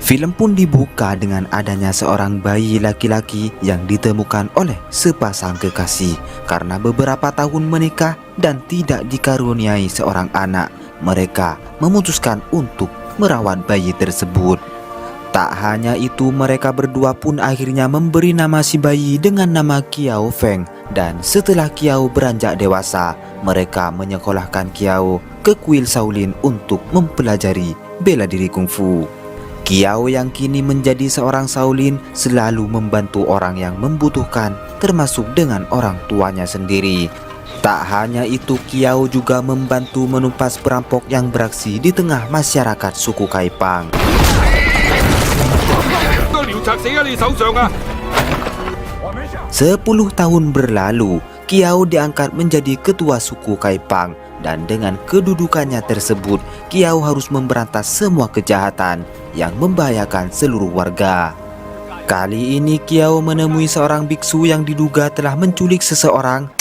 Film pun dibuka dengan adanya seorang bayi laki-laki yang ditemukan oleh sepasang kekasih karena beberapa tahun menikah dan tidak dikaruniai seorang anak. Mereka memutuskan untuk merawat bayi tersebut. Tak hanya itu, mereka berdua pun akhirnya memberi nama si bayi dengan nama Kiao Feng. Dan setelah Kiao beranjak dewasa, mereka menyekolahkan Kiao ke kuil Shaolin untuk mempelajari bela diri kungfu. Kiao yang kini menjadi seorang Shaolin selalu membantu orang yang membutuhkan, termasuk dengan orang tuanya sendiri. Tak hanya itu, Kiao juga membantu menumpas perampok yang beraksi di tengah masyarakat suku Kaipang. 10 tahun berlalu, Kiao diangkat menjadi ketua suku Kaipang. Dan dengan kedudukannya tersebut, Kiao harus memberantas semua kejahatan yang membahayakan seluruh warga. Kali ini Kiao menemui seorang biksu yang diduga telah menculik seseorang.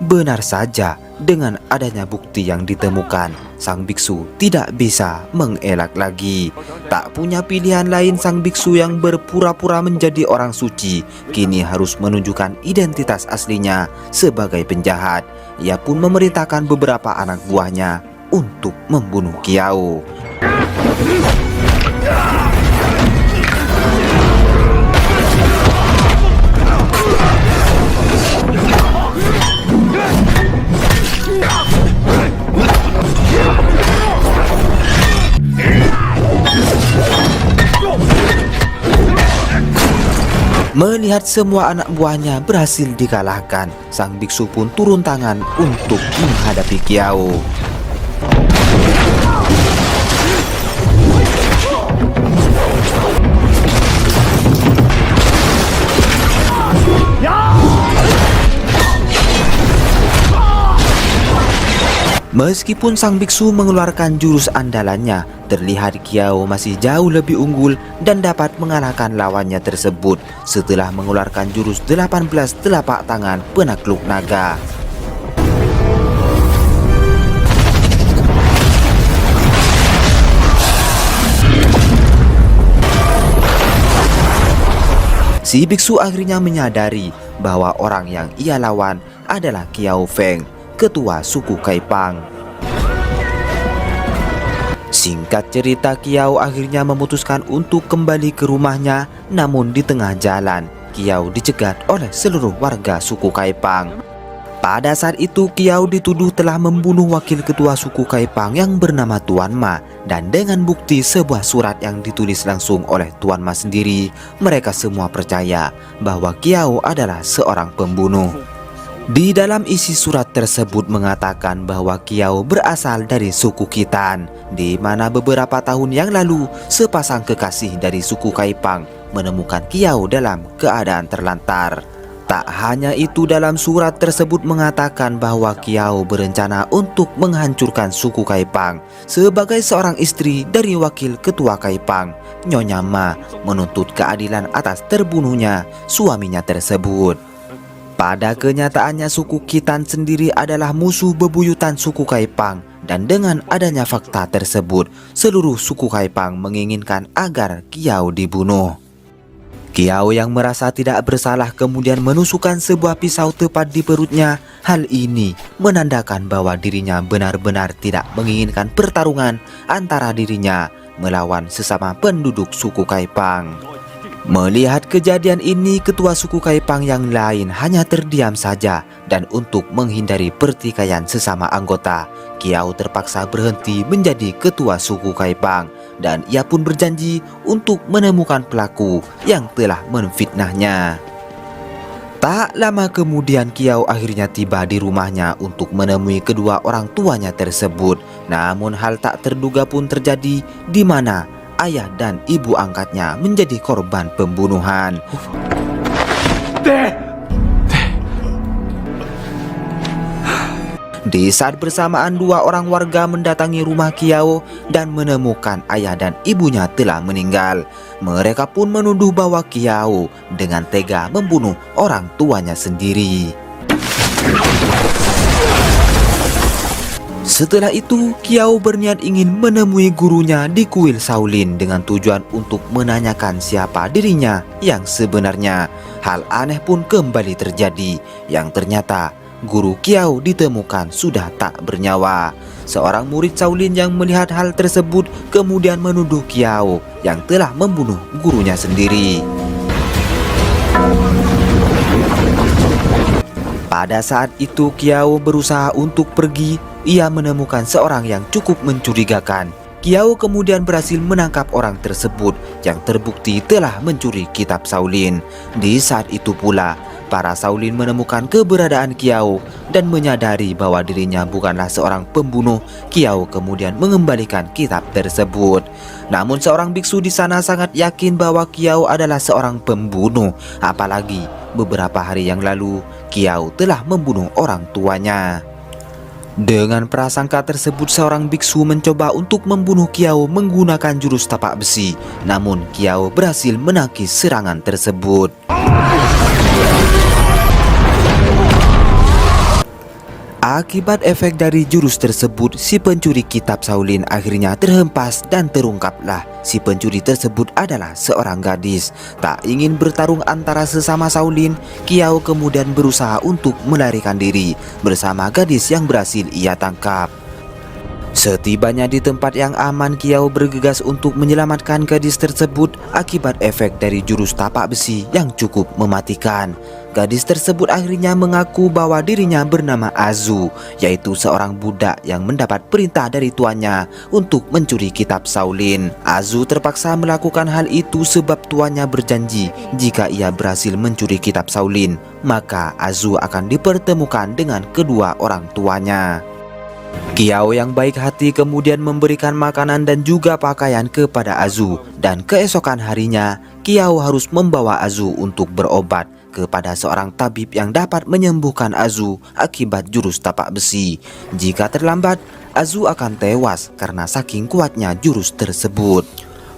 Benar saja, dengan adanya bukti yang ditemukan, sang biksu tidak bisa mengelak lagi. Tak punya pilihan lain, sang biksu yang berpura-pura menjadi orang suci kini harus menunjukkan identitas aslinya sebagai penjahat. Ia pun memerintahkan beberapa anak buahnya untuk membunuh Kiao. Melihat semua anak buahnya berhasil dikalahkan, sang biksu pun turun tangan untuk menghadapi Kiao. Meskipun sang biksu mengeluarkan jurus andalannya, terlihat Kiao masih jauh lebih unggul dan dapat mengalahkan lawannya tersebut setelah mengeluarkan jurus 18 telapak tangan penakluk naga. Si biksu akhirnya menyadari bahwa orang yang ia lawan adalah Kiao Feng, ketua suku Kaipang. Singkat cerita, Kiao akhirnya memutuskan untuk kembali ke rumahnya. Namun di tengah jalan, Kiao dicegat oleh seluruh warga suku Kaipang. Pada saat itu, Kiao dituduh telah membunuh wakil ketua suku Kaipang yang bernama Tuan Ma. Dan dengan bukti sebuah surat yang ditulis langsung oleh Tuan Ma sendiri, mereka semua percaya bahwa Kiao adalah seorang pembunuh. Di dalam isi surat tersebut mengatakan bahwa Kiao berasal dari suku Khitan, di mana beberapa tahun yang lalu sepasang kekasih dari suku Kaipang menemukan Kiao dalam keadaan terlantar. Tak hanya itu, dalam surat tersebut mengatakan bahwa Kiao berencana untuk menghancurkan suku Kaipang. Sebagai seorang istri dari wakil ketua Kaipang, Nyonya Ma menuntut keadilan atas terbunuhnya suaminya tersebut. Pada kenyataannya, suku Khitan sendiri adalah musuh bebuyutan suku Kaipang. Dan dengan adanya fakta tersebut, seluruh suku Kaipang menginginkan agar Kiao dibunuh. Kiao yang merasa tidak bersalah kemudian menusukkan sebuah pisau tepat di perutnya. Hal ini menandakan bahwa dirinya benar-benar tidak menginginkan pertarungan antara dirinya melawan sesama penduduk suku Kaipang. Melihat kejadian ini, ketua suku Kaipang yang lain hanya terdiam saja. Dan untuk menghindari pertikaian sesama anggota, Kiao terpaksa berhenti menjadi ketua suku Kaipang. Dan ia pun berjanji untuk menemukan pelaku yang telah menfitnahnya. Tak lama kemudian, Kiao akhirnya tiba di rumahnya untuk menemui kedua orang tuanya tersebut. Namun hal tak terduga pun terjadi, di mana ayah dan ibu angkatnya menjadi korban pembunuhan. Di saat bersamaan, dua orang warga mendatangi rumah Kiao dan menemukan ayah dan ibunya telah meninggal. Mereka pun menuduh bahwa Kiao dengan tega membunuh orang tuanya sendiri. Setelah itu, Kiau berniat ingin menemui gurunya di kuil Shaolin dengan tujuan untuk menanyakan siapa dirinya yang sebenarnya. Hal aneh pun kembali terjadi, yang ternyata guru Kiau ditemukan sudah tak bernyawa. Seorang murid Shaolin yang melihat hal tersebut kemudian menuduh Kiau yang telah membunuh gurunya sendiri. Pada saat itu Kiau berusaha untuk pergi. Ia menemukan seorang yang cukup mencurigakan. Kiau kemudian berhasil menangkap orang tersebut yang terbukti telah mencuri kitab Shaolin. Di saat itu pula, para Shaolin menemukan keberadaan Kiau dan menyadari bahwa dirinya bukanlah seorang pembunuh. Kiau kemudian mengembalikan kitab tersebut. Namun seorang biksu di sana sangat yakin bahwa Kiau adalah seorang pembunuh. Apalagi beberapa hari yang lalu, Kiau telah membunuh orang tuanya. Dengan prasangka tersebut, seorang biksu mencoba untuk membunuh Kiau menggunakan jurus tapak besi. Namun Kiau berhasil menangkis serangan tersebut. Akibat efek dari jurus tersebut, si pencuri kitab Shaolin akhirnya terhempas dan terungkaplah si pencuri tersebut adalah seorang gadis. Tak ingin bertarung antara sesama Shaolin, Kiau kemudian berusaha untuk melarikan diri bersama gadis yang berhasil ia tangkap. Setibanya di tempat yang aman, Kiau bergegas untuk menyelamatkan gadis tersebut akibat efek dari jurus tapak besi yang cukup mematikan. Gadis tersebut akhirnya mengaku bahwa dirinya bernama Azu, yaitu seorang budak yang mendapat perintah dari tuannya untuk mencuri kitab Shaolin. Azu terpaksa melakukan hal itu sebab tuannya berjanji jika ia berhasil mencuri kitab Shaolin, maka Azu akan dipertemukan dengan kedua orang tuanya. Kiau yang baik hati kemudian memberikan makanan dan juga pakaian kepada Azu, dan keesokan harinya Kiau harus membawa Azu untuk berobat kepada seorang tabib yang dapat menyembuhkan Azu akibat jurus tapak besi. Jika terlambat, Azu akan tewas karena saking kuatnya jurus tersebut.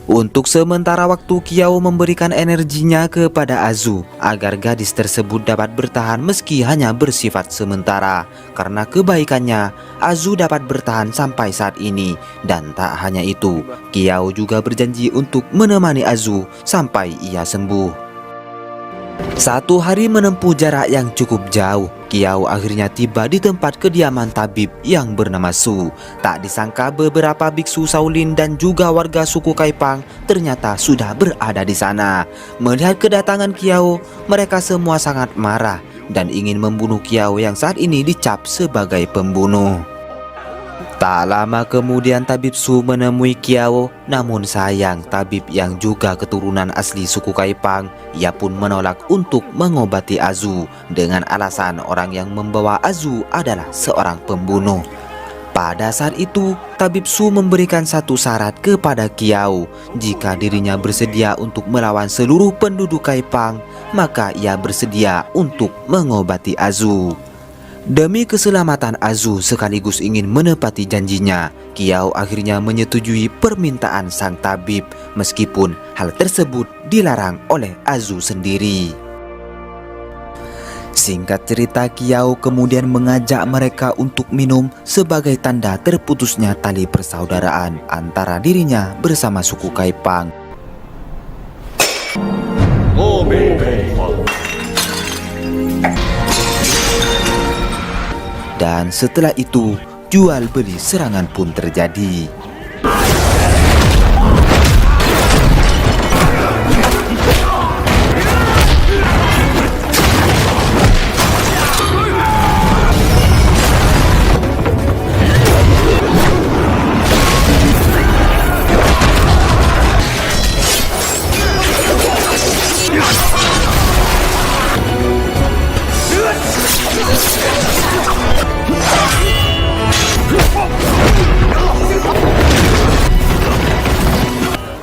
Untuk sementara waktu, Kiau memberikan energinya kepada Azu agar gadis tersebut dapat bertahan meski hanya bersifat sementara. Karena kebaikannya, Azu dapat bertahan sampai saat ini. Dan tak hanya itu, Kiau juga berjanji untuk menemani Azu sampai ia sembuh. Satu hari menempuh jarak yang cukup jauh, Kiau akhirnya tiba di tempat kediaman tabib yang bernama Su. Tak disangka beberapa biksu Shaolin dan juga warga suku Kaipang ternyata sudah berada di sana. Melihat kedatangan Kiau, mereka semua sangat marah dan ingin membunuh Kiau yang saat ini dicap sebagai pembunuh. Tak lama kemudian tabib Su menemui Kiau, namun sayang tabib yang juga keturunan asli suku Kaipang, ia pun menolak untuk mengobati Azu dengan alasan orang yang membawa Azu adalah seorang pembunuh. Pada saat itu, tabib Su memberikan satu syarat kepada Kiau. Jika dirinya bersedia untuk melawan seluruh penduduk Kaipang, maka ia bersedia untuk mengobati Azu. Demi keselamatan Azu sekaligus ingin menepati janjinya, Kiau akhirnya menyetujui permintaan sang tabib meskipun hal tersebut dilarang oleh Azu sendiri. Singkat cerita, Kiau kemudian mengajak mereka untuk minum sebagai tanda terputusnya tali persaudaraan antara dirinya bersama suku Kaipang. Dan setelah itu, jual beli serangan pun terjadi.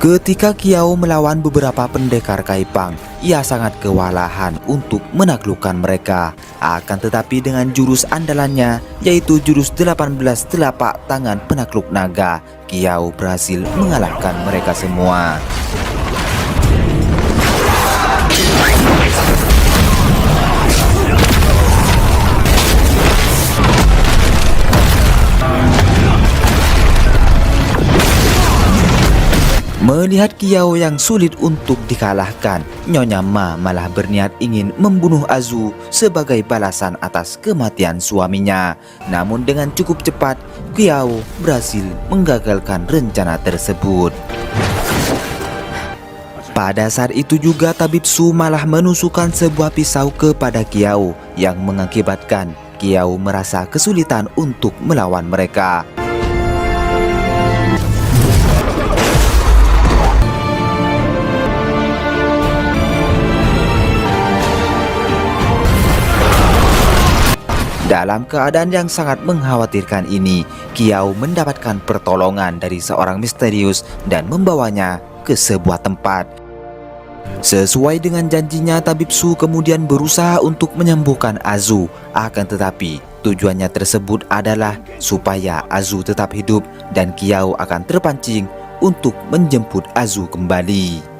Ketika Kiau melawan beberapa pendekar Kaipang, ia sangat kewalahan untuk menaklukkan mereka. Akan tetapi dengan jurus andalannya, yaitu jurus 18 telapak tangan penakluk naga, Kiau berhasil mengalahkan mereka semua. Melihat Kiao yang sulit untuk dikalahkan, Nyonya Ma malah berniat ingin membunuh Azu sebagai balasan atas kematian suaminya. Namun dengan cukup cepat, Kiao berhasil menggagalkan rencana tersebut. Pada saat itu juga Tabib Su malah menusukkan sebuah pisau kepada Kiao yang mengakibatkan Kiao merasa kesulitan untuk melawan mereka. Dalam keadaan yang sangat mengkhawatirkan ini, Kiao mendapatkan pertolongan dari seorang misterius dan membawanya ke sebuah tempat. Sesuai dengan janjinya, Tabib Su kemudian berusaha untuk menyembuhkan Azu. Akan tetapi, tujuannya tersebut adalah supaya Azu tetap hidup dan Kiao akan terpancing untuk menjemput Azu kembali.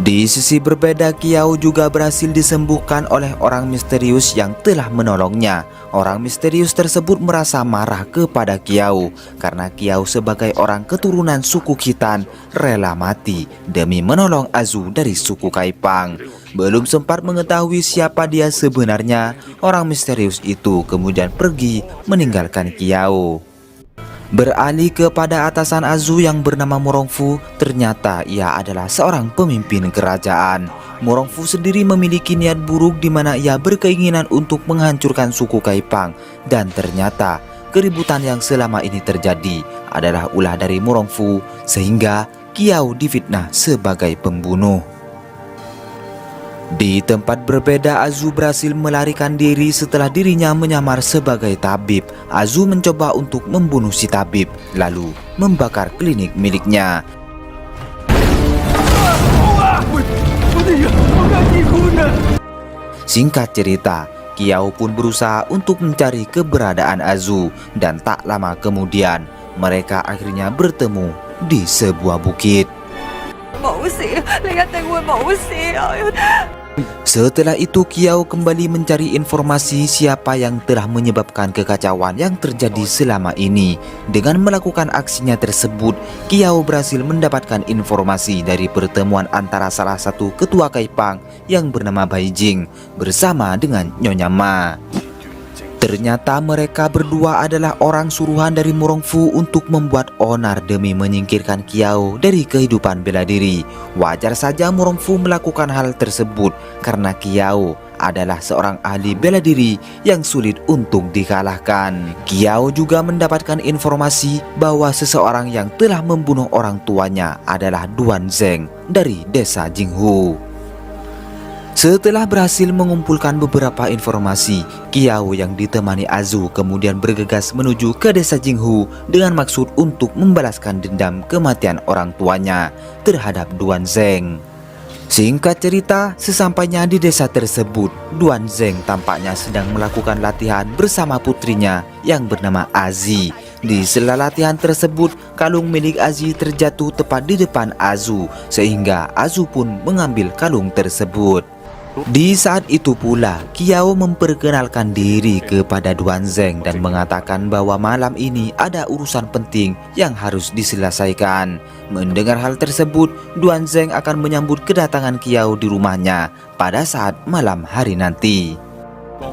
Di sisi berbeda, Kiao juga berhasil disembuhkan oleh orang misterius yang telah menolongnya. Orang misterius tersebut merasa marah kepada Kiao karena Kiao sebagai orang keturunan suku Khitan rela mati demi menolong Azu dari suku Kaipang. Belum sempat mengetahui siapa dia sebenarnya, orang misterius itu kemudian pergi meninggalkan Kiao. Beralih kepada atasan Azu yang bernama Morongfu, ternyata ia adalah seorang pemimpin kerajaan. Morongfu sendiri memiliki niat buruk di mana ia berkeinginan untuk menghancurkan suku Kaipang, dan ternyata keributan yang selama ini terjadi adalah ulah dari Morongfu sehingga Kiao difitnah sebagai pembunuh. Di tempat berbeda, Azu berhasil melarikan diri setelah dirinya menyamar sebagai tabib. Azu mencoba untuk membunuh si tabib, lalu membakar klinik miliknya. Singkat cerita, Kiao pun berusaha untuk mencari keberadaan Azu, dan tak lama kemudian mereka akhirnya bertemu di sebuah bukit. Setelah itu, Kiao kembali mencari informasi siapa yang telah menyebabkan kekacauan yang terjadi selama ini. Dengan melakukan aksinya tersebut, Kiao berhasil mendapatkan informasi dari pertemuan antara salah satu ketua Kaipang yang bernama Bai Jing bersama dengan Nyonya Ma. Ternyata mereka berdua adalah orang suruhan dari Morongfu untuk membuat onar demi menyingkirkan Kiao dari kehidupan bela diri. Wajar saja Morongfu melakukan hal tersebut karena Kiao adalah seorang ahli bela diri yang sulit untuk dikalahkan. Kiao juga mendapatkan informasi bahwa seseorang yang telah membunuh orang tuanya adalah Duan Zeng dari desa Jinghu. Setelah berhasil mengumpulkan beberapa informasi, Kiao yang ditemani Azu kemudian bergegas menuju ke desa Jinghu dengan maksud untuk membalaskan dendam kematian orang tuanya terhadap Duan Zeng. Singkat cerita, sesampainya di desa tersebut, Duan Zeng tampaknya sedang melakukan latihan bersama putrinya yang bernama Azi. Di sela latihan tersebut, kalung milik Azi terjatuh tepat di depan Azu, sehingga Azu pun mengambil kalung tersebut. Di saat itu pula, Kiao memperkenalkan diri kepada Duan Zeng dan mengatakan bahwa malam ini ada urusan penting yang harus diselesaikan. Mendengar hal tersebut, Duan Zeng akan menyambut kedatangan Kiao di rumahnya pada saat malam hari nanti.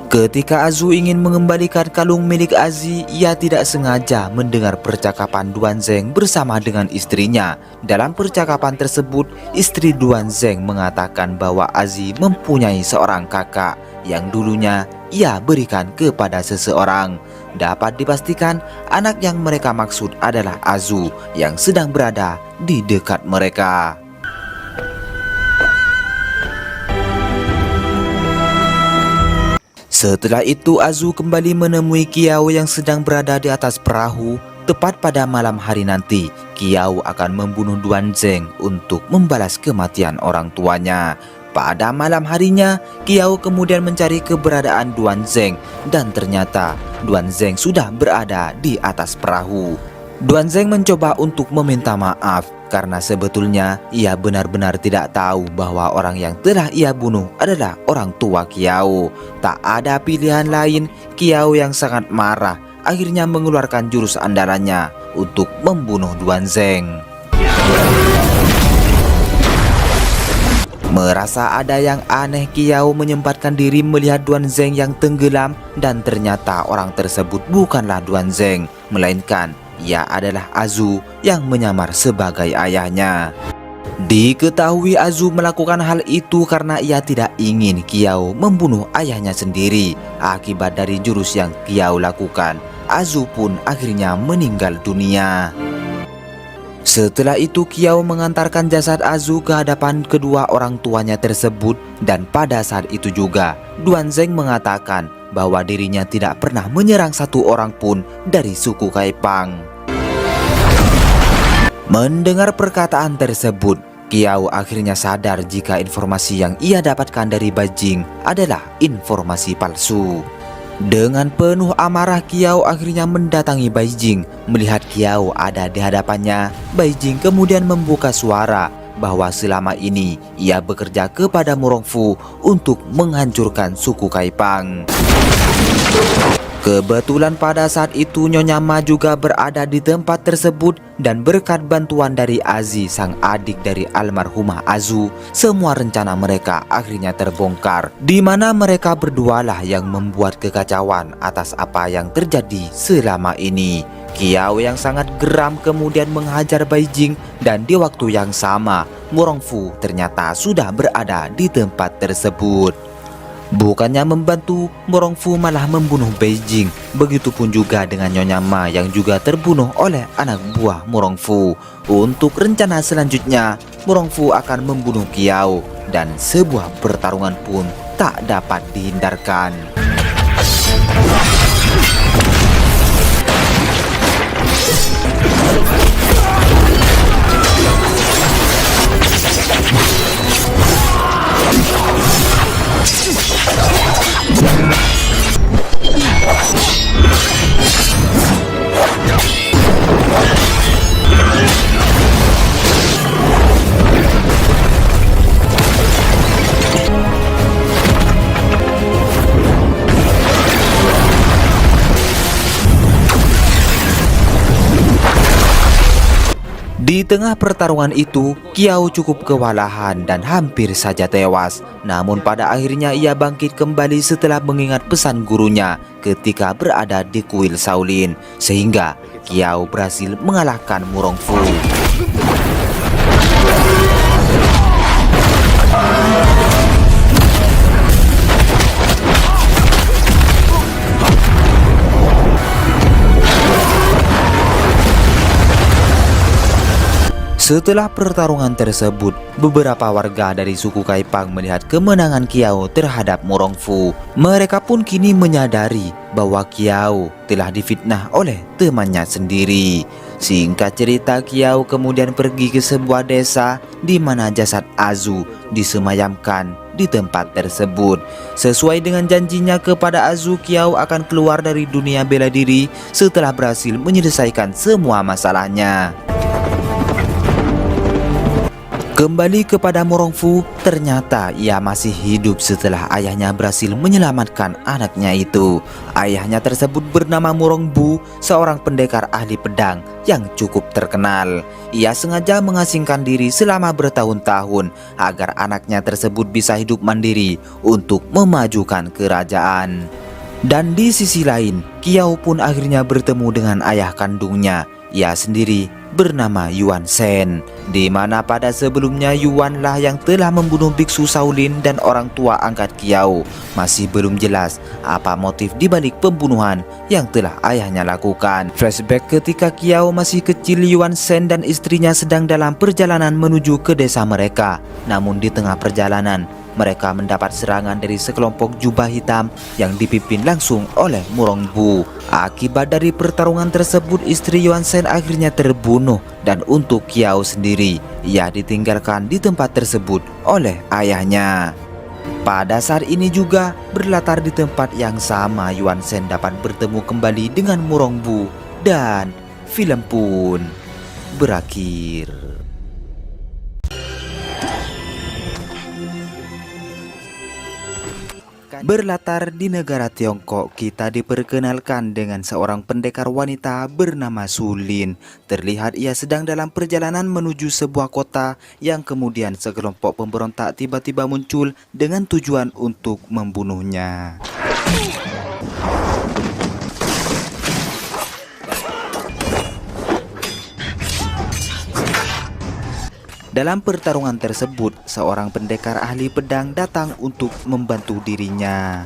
Ketika Azu ingin mengembalikan kalung milik Azi, ia tidak sengaja mendengar percakapan Duan Zeng bersama dengan istrinya. Dalam percakapan tersebut, istri Duan Zeng mengatakan bahwa Azi mempunyai seorang kakak yang dulunya ia berikan kepada seseorang. Dapat dipastikan anak yang mereka maksud adalah Azu yang sedang berada di dekat mereka. Setelah itu, Azu kembali menemui Kiao yang sedang berada di atas perahu. Tepat pada malam hari nanti, Kiao akan membunuh Duan Zeng untuk membalas kematian orang tuanya. Pada malam harinya, Kiao kemudian mencari keberadaan Duan Zeng, dan ternyata Duan Zeng sudah berada di atas perahu. Duan Zeng mencoba untuk meminta maaf karena sebetulnya ia benar-benar tidak tahu bahwa orang yang telah ia bunuh adalah orang tua Kiao. Tak ada pilihan lain, Kiao yang sangat marah akhirnya mengeluarkan jurus andalannya untuk membunuh Duan Zeng. Merasa ada yang aneh, Kiau menyempatkan diri melihat Duan Zeng yang tenggelam, dan ternyata orang tersebut bukanlah Duan Zeng, melainkan ia adalah Azu yang menyamar sebagai ayahnya. Diketahui Azu melakukan hal itu karena ia tidak ingin Kiau membunuh ayahnya sendiri. Akibat dari jurus yang Kiau lakukan, Azu pun akhirnya meninggal dunia. Setelah itu Kiau mengantarkan jasad Azu ke hadapan kedua orang tuanya tersebut, dan pada saat itu juga Duan Zeng mengatakan bahwa dirinya tidak pernah menyerang satu orang pun dari suku Kaipang. Mendengar perkataan tersebut, Kiau akhirnya sadar jika informasi yang ia dapatkan dari Beijing adalah informasi palsu. Dengan penuh amarah, Kiau akhirnya mendatangi Beijing. Melihat Kiau ada di hadapannya, Beijing kemudian membuka suara bahwa selama ini ia bekerja kepada Murongfu untuk menghancurkan suku Kaipang. Kebetulan pada saat itu Nyonya Ma juga berada di tempat tersebut, dan berkat bantuan dari Azi, sang adik dari almarhumah Azu, semua rencana mereka akhirnya terbongkar, di mana mereka berdualah yang membuat kekacauan atas apa yang terjadi selama ini. Kiau yang sangat geram kemudian menghajar Beijing, dan di waktu yang sama Murongfu ternyata sudah berada di tempat tersebut. Bukannya membantu, Murongfu malah membunuh Beijing. Begitupun juga dengan Nyonya Ma yang juga terbunuh oleh anak buah Murongfu. Untuk rencana selanjutnya, Murongfu akan membunuh Kiau, dan sebuah pertarungan pun tak dapat dihindarkan. Di tengah pertarungan itu, Kiau cukup kewalahan dan hampir saja tewas. Namun pada akhirnya ia bangkit kembali setelah mengingat pesan gurunya ketika berada di kuil Shaolin, sehingga Kiau berhasil mengalahkan Murongfu. Setelah pertarungan tersebut, beberapa warga dari suku Kaipang melihat kemenangan Kiau terhadap Murongfu. Mereka pun kini menyadari bahwa Kiau telah difitnah oleh temannya sendiri. Singkat cerita, Kiau kemudian pergi ke sebuah desa di mana jasad Azu disemayamkan di tempat tersebut. Sesuai dengan janjinya kepada Azu, Kiau akan keluar dari dunia bela diri setelah berhasil menyelesaikan semua masalahnya. Kembali kepada Murongfu, ternyata ia masih hidup setelah ayahnya berhasil menyelamatkan anaknya itu. Ayahnya tersebut bernama Murongbu, seorang pendekar ahli pedang yang cukup terkenal. Ia sengaja mengasingkan diri selama bertahun-tahun agar anaknya tersebut bisa hidup mandiri untuk memajukan kerajaan. Dan di sisi lain, Kiau pun akhirnya bertemu dengan ayah kandungnya. Ia sendiri bernama Yuan Shen, di mana pada sebelumnya Yuan lah yang telah membunuh biksu Shaolin dan orang tua angkat Kiau. Masih belum jelas apa motif dibalik pembunuhan yang telah ayahnya lakukan. Flashback ketika Kiau masih kecil, Yuan Shen dan istrinya sedang dalam perjalanan menuju ke desa mereka. Namun di tengah perjalanan, mereka mendapat serangan dari sekelompok jubah hitam yang dipimpin langsung oleh Murongbu. Akibat dari pertarungan tersebut, istri Yuan Shen akhirnya terbunuh, dan untuk Kiau sendiri, ia ditinggalkan di tempat tersebut oleh ayahnya. Pada saat ini juga, berlatar di tempat yang sama, Yuan Shen dapat bertemu kembali dengan Murongbu, dan film pun berakhir. Berlatar di negara Tiongkok, kita diperkenalkan dengan seorang pendekar wanita bernama Sulin. Terlihat ia sedang dalam perjalanan menuju sebuah kota yang kemudian sekelompok pemberontak tiba-tiba muncul dengan tujuan untuk membunuhnya. Dalam pertarungan tersebut, seorang pendekar ahli pedang datang untuk membantu dirinya.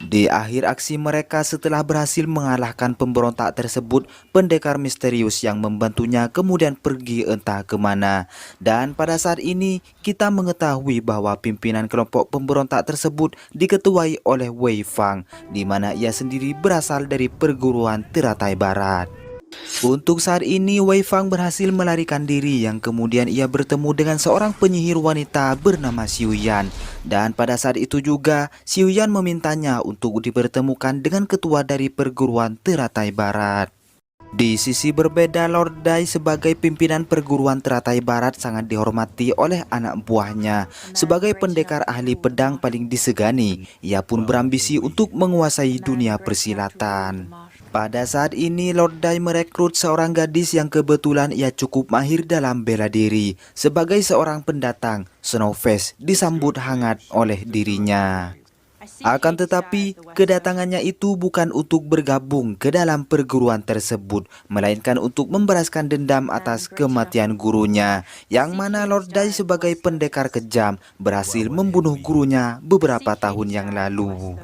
Di akhir aksi mereka, setelah berhasil mengalahkan pemberontak tersebut, pendekar misterius yang membantunya kemudian pergi entah kemana. Dan pada saat ini kita mengetahui bahwa pimpinan kelompok pemberontak tersebut diketuai oleh Wei Fang, di mana ia sendiri berasal dari perguruan teratai barat. Untuk saat ini Wei Fang berhasil melarikan diri, yang kemudian ia bertemu dengan seorang penyihir wanita bernama Xiu Yan. Dan pada saat itu juga Xiu Yan memintanya untuk dipertemukan dengan ketua dari perguruan teratai barat. Di sisi berbeda, Lord Dai sebagai pimpinan perguruan teratai barat sangat dihormati oleh anak buahnya. Sebagai pendekar ahli pedang paling disegani, ia pun berambisi untuk menguasai dunia persilatan. Pada saat ini Lord Dai merekrut seorang gadis yang kebetulan ia cukup mahir dalam bela diri. Sebagai seorang pendatang, Snowface disambut hangat oleh dirinya. Akan tetapi, kedatangannya itu bukan untuk bergabung ke dalam perguruan tersebut, melainkan untuk membalaskan dendam atas kematian gurunya, yang mana Lord Dai sebagai pendekar kejam berhasil membunuh gurunya beberapa tahun yang lalu.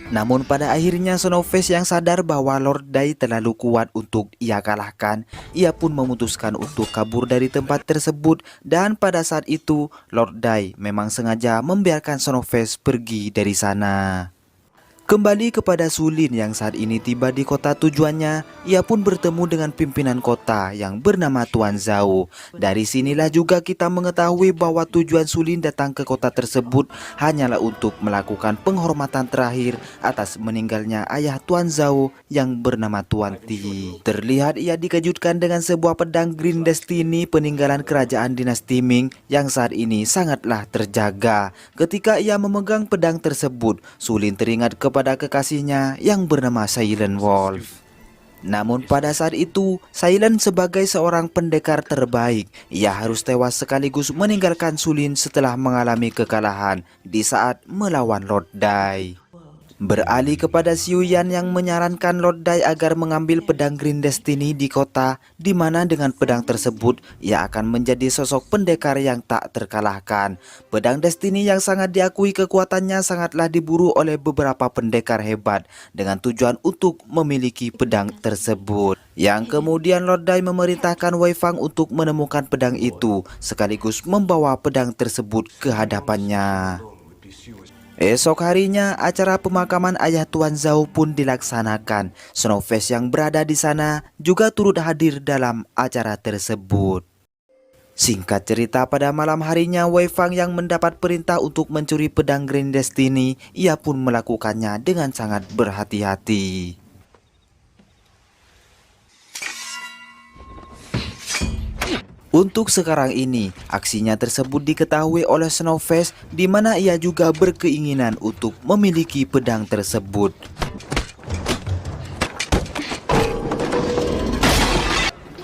Namun pada akhirnya Snowface yang sadar bahwa Lord Dai terlalu kuat untuk ia kalahkan, ia pun memutuskan untuk kabur dari tempat tersebut. Dan pada saat itu Lord Dai memang sengaja membiarkan Snowface pergi dari sana. Kembali kepada Sulin yang saat ini tiba di kota tujuannya, ia pun bertemu dengan pimpinan kota yang bernama Tuan Zhao. Dari sinilah juga kita mengetahui bahwa tujuan Sulin datang ke kota tersebut hanyalah untuk melakukan penghormatan terakhir atas meninggalnya ayah Tuan Zhao yang bernama Tuan Ti. Terlihat ia dikejutkan dengan sebuah pedang Green Destiny peninggalan kerajaan dinasti Ming yang saat ini sangatlah terjaga. Ketika ia memegang pedang tersebut, Sulin teringat kepada kekasihnya yang bernama Silent Wolf. Namun pada saat itu, Silent sebagai seorang pendekar terbaik, ia harus tewas sekaligus meninggalkan Sulin setelah mengalami kekalahan di saat melawan Lord Dai. Beralih kepada Xiu Yan yang menyarankan Lord Dai agar mengambil pedang Green Destiny di kota, di mana dengan pedang tersebut ia akan menjadi sosok pendekar yang tak terkalahkan. Pedang Destiny yang sangat diakui kekuatannya sangatlah diburu oleh beberapa pendekar hebat dengan tujuan untuk memiliki pedang tersebut. Yang kemudian Lord Dai memerintahkan Wei Fang untuk menemukan pedang itu sekaligus membawa pedang tersebut ke hadapannya. Esok harinya, acara pemakaman ayah Tuan Zhao pun dilaksanakan. Snowface yang berada di sana juga turut hadir dalam acara tersebut. Singkat cerita, pada malam harinya Wei Fang yang mendapat perintah untuk mencuri pedang Green Destiny, ia pun melakukannya dengan sangat berhati-hati. Untuk sekarang ini, aksinya tersebut diketahui oleh Snowface, di mana ia juga berkeinginan untuk memiliki pedang tersebut.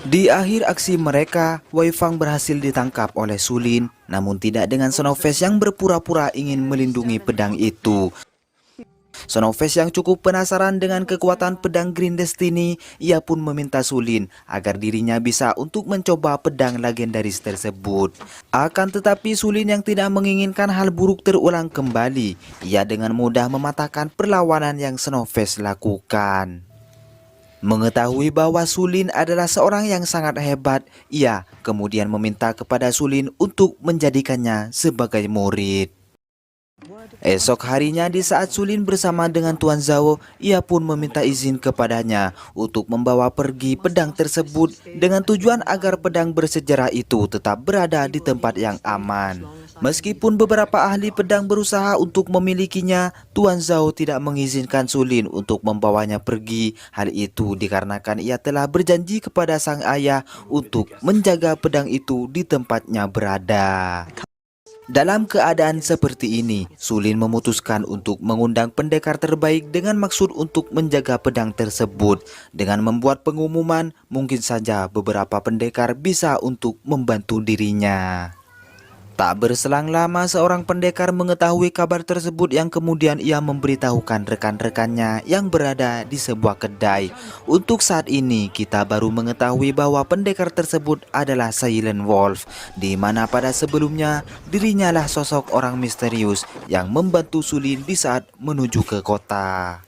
Di akhir aksi mereka, Wei Fang berhasil ditangkap oleh Sulin, namun tidak dengan Snowface yang berpura-pura ingin melindungi pedang itu. Snowface yang cukup penasaran dengan kekuatan pedang Green Destiny, ia pun meminta Sulin agar dirinya bisa untuk mencoba pedang legendaris tersebut. Akan tetapi Sulin yang tidak menginginkan hal buruk terulang kembali, ia dengan mudah mematahkan perlawanan yang Snowface lakukan. Mengetahui bahwa Sulin adalah seorang yang sangat hebat, ia kemudian meminta kepada Sulin untuk menjadikannya sebagai murid. Esok harinya di saat Sulin bersama dengan Tuan Zhao, ia pun meminta izin kepadanya untuk membawa pergi pedang tersebut dengan tujuan agar pedang bersejarah itu tetap berada di tempat yang aman. Meskipun beberapa ahli pedang berusaha untuk memilikinya, Tuan Zhao tidak mengizinkan Su Lin untuk membawanya pergi. Hal itu dikarenakan ia telah berjanji kepada sang ayah untuk menjaga pedang itu di tempatnya berada. Dalam keadaan seperti ini, Su Lin memutuskan untuk mengundang pendekar terbaik dengan maksud untuk menjaga pedang tersebut. Dengan membuat pengumuman, mungkin saja beberapa pendekar bisa untuk membantu dirinya. Tak berselang lama seorang pendekar mengetahui kabar tersebut yang kemudian ia memberitahukan rekan-rekannya yang berada di sebuah kedai. Untuk saat ini kita baru mengetahui bahwa pendekar tersebut adalah Silent Wolf, di mana pada sebelumnya dirinya lah sosok orang misterius yang membantu Su Lin di saat menuju ke kota.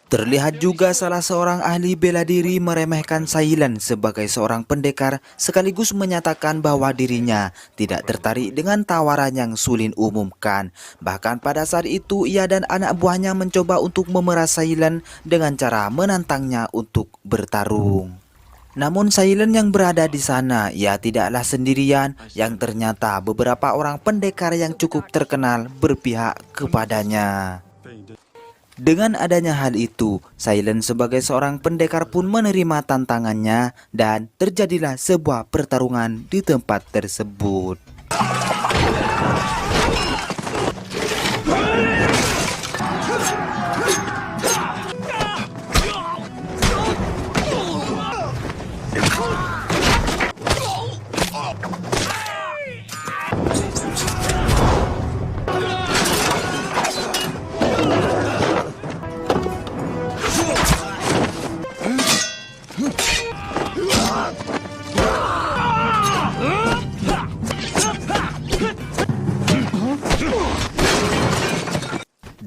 Terlihat juga salah seorang ahli bela diri meremehkan Silent sebagai seorang pendekar sekaligus menyatakan bahwa dirinya tidak tertarik dengan tawaran yang Su Lin umumkan. Bahkan pada saat itu ia dan anak buahnya mencoba untuk memeras Silent dengan cara menantangnya untuk bertarung. Namun Silent yang berada di sana, ia tidaklah sendirian yang ternyata beberapa orang pendekar yang cukup terkenal berpihak kepadanya. Dengan adanya hal itu, Silent sebagai seorang pendekar pun menerima tantangannya dan terjadilah sebuah pertarungan di tempat tersebut.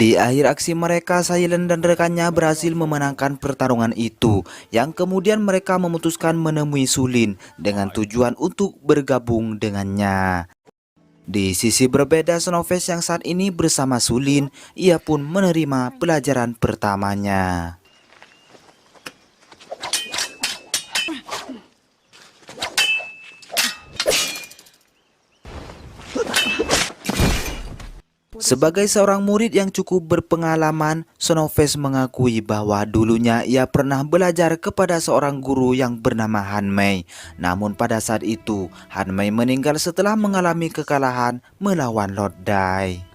Di akhir aksi mereka, Silent dan rekannya berhasil memenangkan pertarungan itu, yang kemudian mereka memutuskan menemui Su Lin dengan tujuan untuk bergabung dengannya. Di sisi berbeda, Snowface yang saat ini bersama Su Lin, ia pun menerima pelajaran pertamanya. Sebagai seorang murid yang cukup berpengalaman, Snowface mengakui bahwa dulunya ia pernah belajar kepada seorang guru yang bernama Han Mei. Namun pada saat itu, Han Mei meninggal setelah mengalami kekalahan melawan Lord Dai.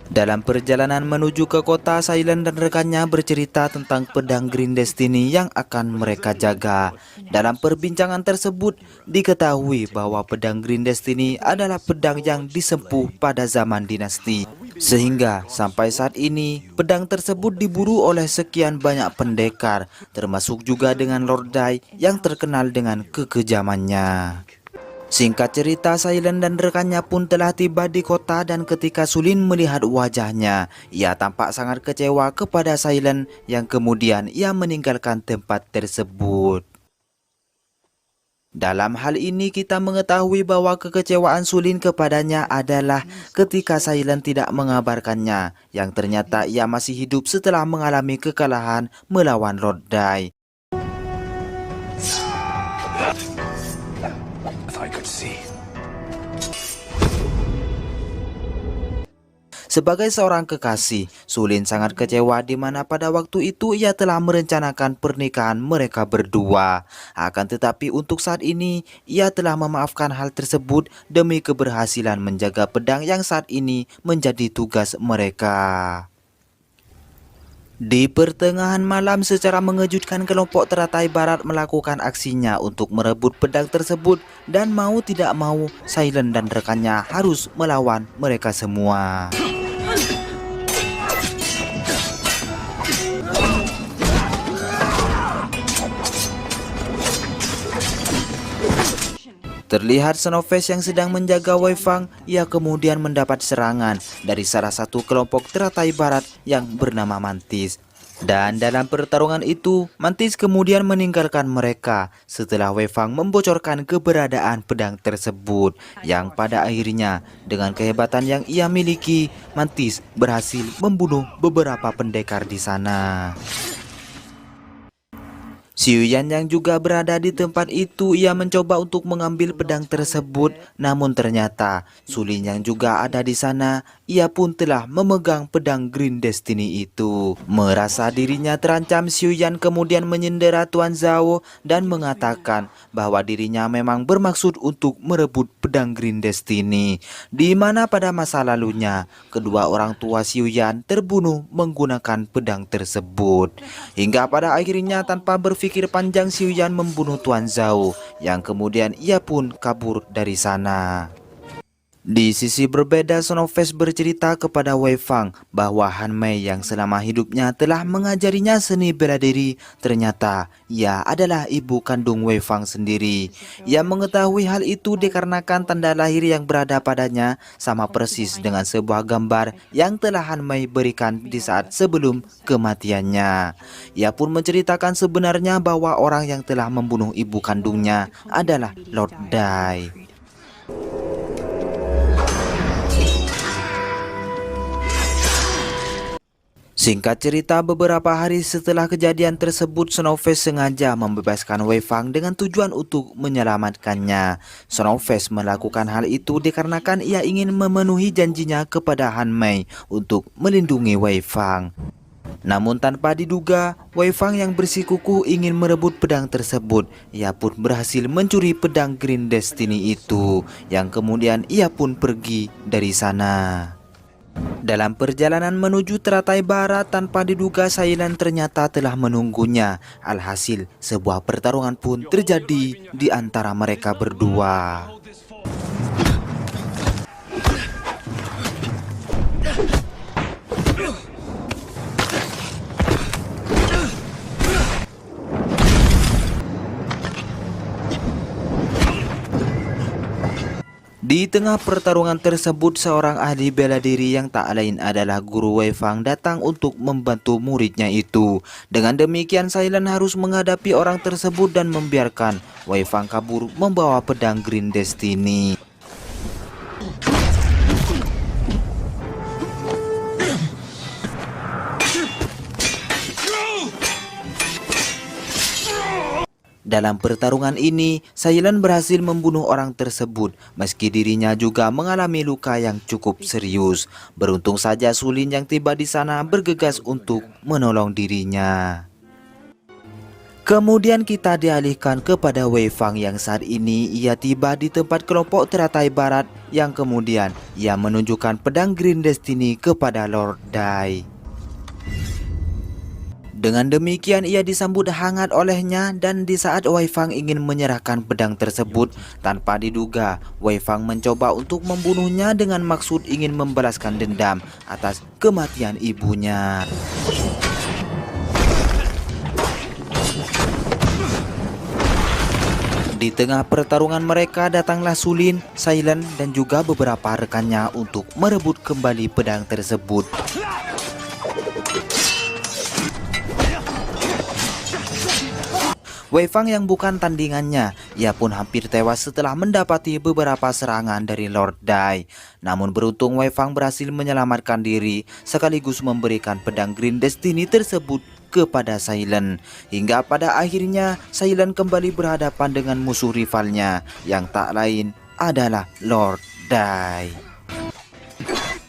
Dalam perjalanan menuju ke kota, Silent dan rekannya bercerita tentang pedang Green Destiny yang akan mereka jaga. Dalam perbincangan tersebut, diketahui bahwa pedang Green Destiny adalah pedang yang disempuh pada zaman dinasti. Sehingga sampai saat ini, pedang tersebut diburu oleh sekian banyak pendekar, termasuk juga dengan Lord Dai yang terkenal dengan kekejamannya. Singkat cerita, Silent dan rekannya pun telah tiba di kota dan ketika Su Lin melihat wajahnya, ia tampak sangat kecewa kepada Silent yang kemudian ia meninggalkan tempat tersebut. Dalam hal ini kita mengetahui bahwa kekecewaan Su Lin kepadanya adalah ketika Silent tidak mengabarkannya yang ternyata ia masih hidup setelah mengalami kekalahan melawan Lord Dai. Sebagai seorang kekasih, Su Lin sangat kecewa di mana pada waktu itu ia telah merencanakan pernikahan mereka berdua. Akan tetapi untuk saat ini, ia telah memaafkan hal tersebut demi keberhasilan menjaga pedang yang saat ini menjadi tugas mereka. Di pertengahan malam secara mengejutkan kelompok teratai barat melakukan aksinya untuk merebut pedang tersebut dan mau tidak mau Silent dan rekannya harus melawan mereka semua. Terlihat Snowface yang sedang menjaga Wei Fang, ia kemudian mendapat serangan dari salah satu kelompok teratai barat yang bernama Mantis. Dan dalam pertarungan itu, Mantis kemudian meninggalkan mereka setelah Wei Fang membocorkan keberadaan pedang tersebut. Yang pada akhirnya, dengan kehebatan yang ia miliki, Mantis berhasil membunuh beberapa pendekar di sana. Xiuyan yang juga berada di tempat itu, ia mencoba untuk mengambil pedang tersebut, namun ternyata Sulin yang juga ada di sana, ia pun telah memegang pedang Green Destiny itu. Merasa dirinya terancam, Xiuyan kemudian menyendera Tuan Zhao dan mengatakan bahwa dirinya memang bermaksud untuk merebut pedang Green Destiny, di mana pada masa lalunya kedua orang tua Xiuyan terbunuh menggunakan pedang tersebut. Hingga pada akhirnya tanpa berpikir panjang, Xiuyan membunuh Tuan Zhao yang kemudian ia pun kabur dari sana. Di sisi berbeda, Sonofest bercerita kepada Wei Fang bahwa Han Mei yang selama hidupnya telah mengajarinya seni bela diri, ternyata ia adalah ibu kandung Wei Fang sendiri. Ia mengetahui hal itu dikarenakan tanda lahir yang berada padanya sama persis dengan sebuah gambar yang telah Han Mei berikan di saat sebelum kematiannya. Ia pun menceritakan sebenarnya bahwa orang yang telah membunuh ibu kandungnya adalah Lord Dai. Singkat cerita, beberapa hari setelah kejadian tersebut, Sonofest sengaja membebaskan Wei Fang dengan tujuan untuk menyelamatkannya. Sonofest melakukan hal itu dikarenakan ia ingin memenuhi janjinya kepada Han Mei untuk melindungi Wei Fang. Namun tanpa diduga, Wei Fang yang bersikukuh ingin merebut pedang tersebut. Ia pun berhasil mencuri pedang Green Destiny itu, yang kemudian ia pun pergi dari sana. Dalam perjalanan menuju teratai barat, tanpa diduga Sailan ternyata telah menunggunya. Alhasil, sebuah pertarungan pun terjadi di antara mereka berdua. Di tengah pertarungan tersebut, seorang ahli bela diri yang tak lain adalah guru Wei Fang datang untuk membantu muridnya itu. Dengan demikian, Sailan harus menghadapi orang tersebut dan membiarkan Wei Fang kabur membawa pedang Green Destiny. Dalam pertarungan ini, Sailan berhasil membunuh orang tersebut, meski dirinya juga mengalami luka yang cukup serius. Beruntung saja Sulin yang tiba di sana bergegas untuk menolong dirinya. Kemudian kita dialihkan kepada Wei Fang yang saat ini ia tiba di tempat kelompok teratai barat, yang kemudian ia menunjukkan pedang Green Destiny kepada Lord Dai. Dengan demikian ia disambut hangat olehnya, dan di saat Wei Fang ingin menyerahkan pedang tersebut, tanpa diduga Wei Fang mencoba untuk membunuhnya dengan maksud ingin membalaskan dendam atas kematian ibunya. Di tengah pertarungan mereka datanglah Sulin, Sailan dan juga beberapa rekannya untuk merebut kembali pedang tersebut. Wei Fang yang bukan tandingannya, ia pun hampir tewas setelah mendapati beberapa serangan dari Lord Dai. Namun beruntung Wei Fang berhasil menyelamatkan diri sekaligus memberikan pedang Green Destiny tersebut kepada Sailan. Hingga pada akhirnya Sailan kembali berhadapan dengan musuh rivalnya yang tak lain adalah Lord Dai.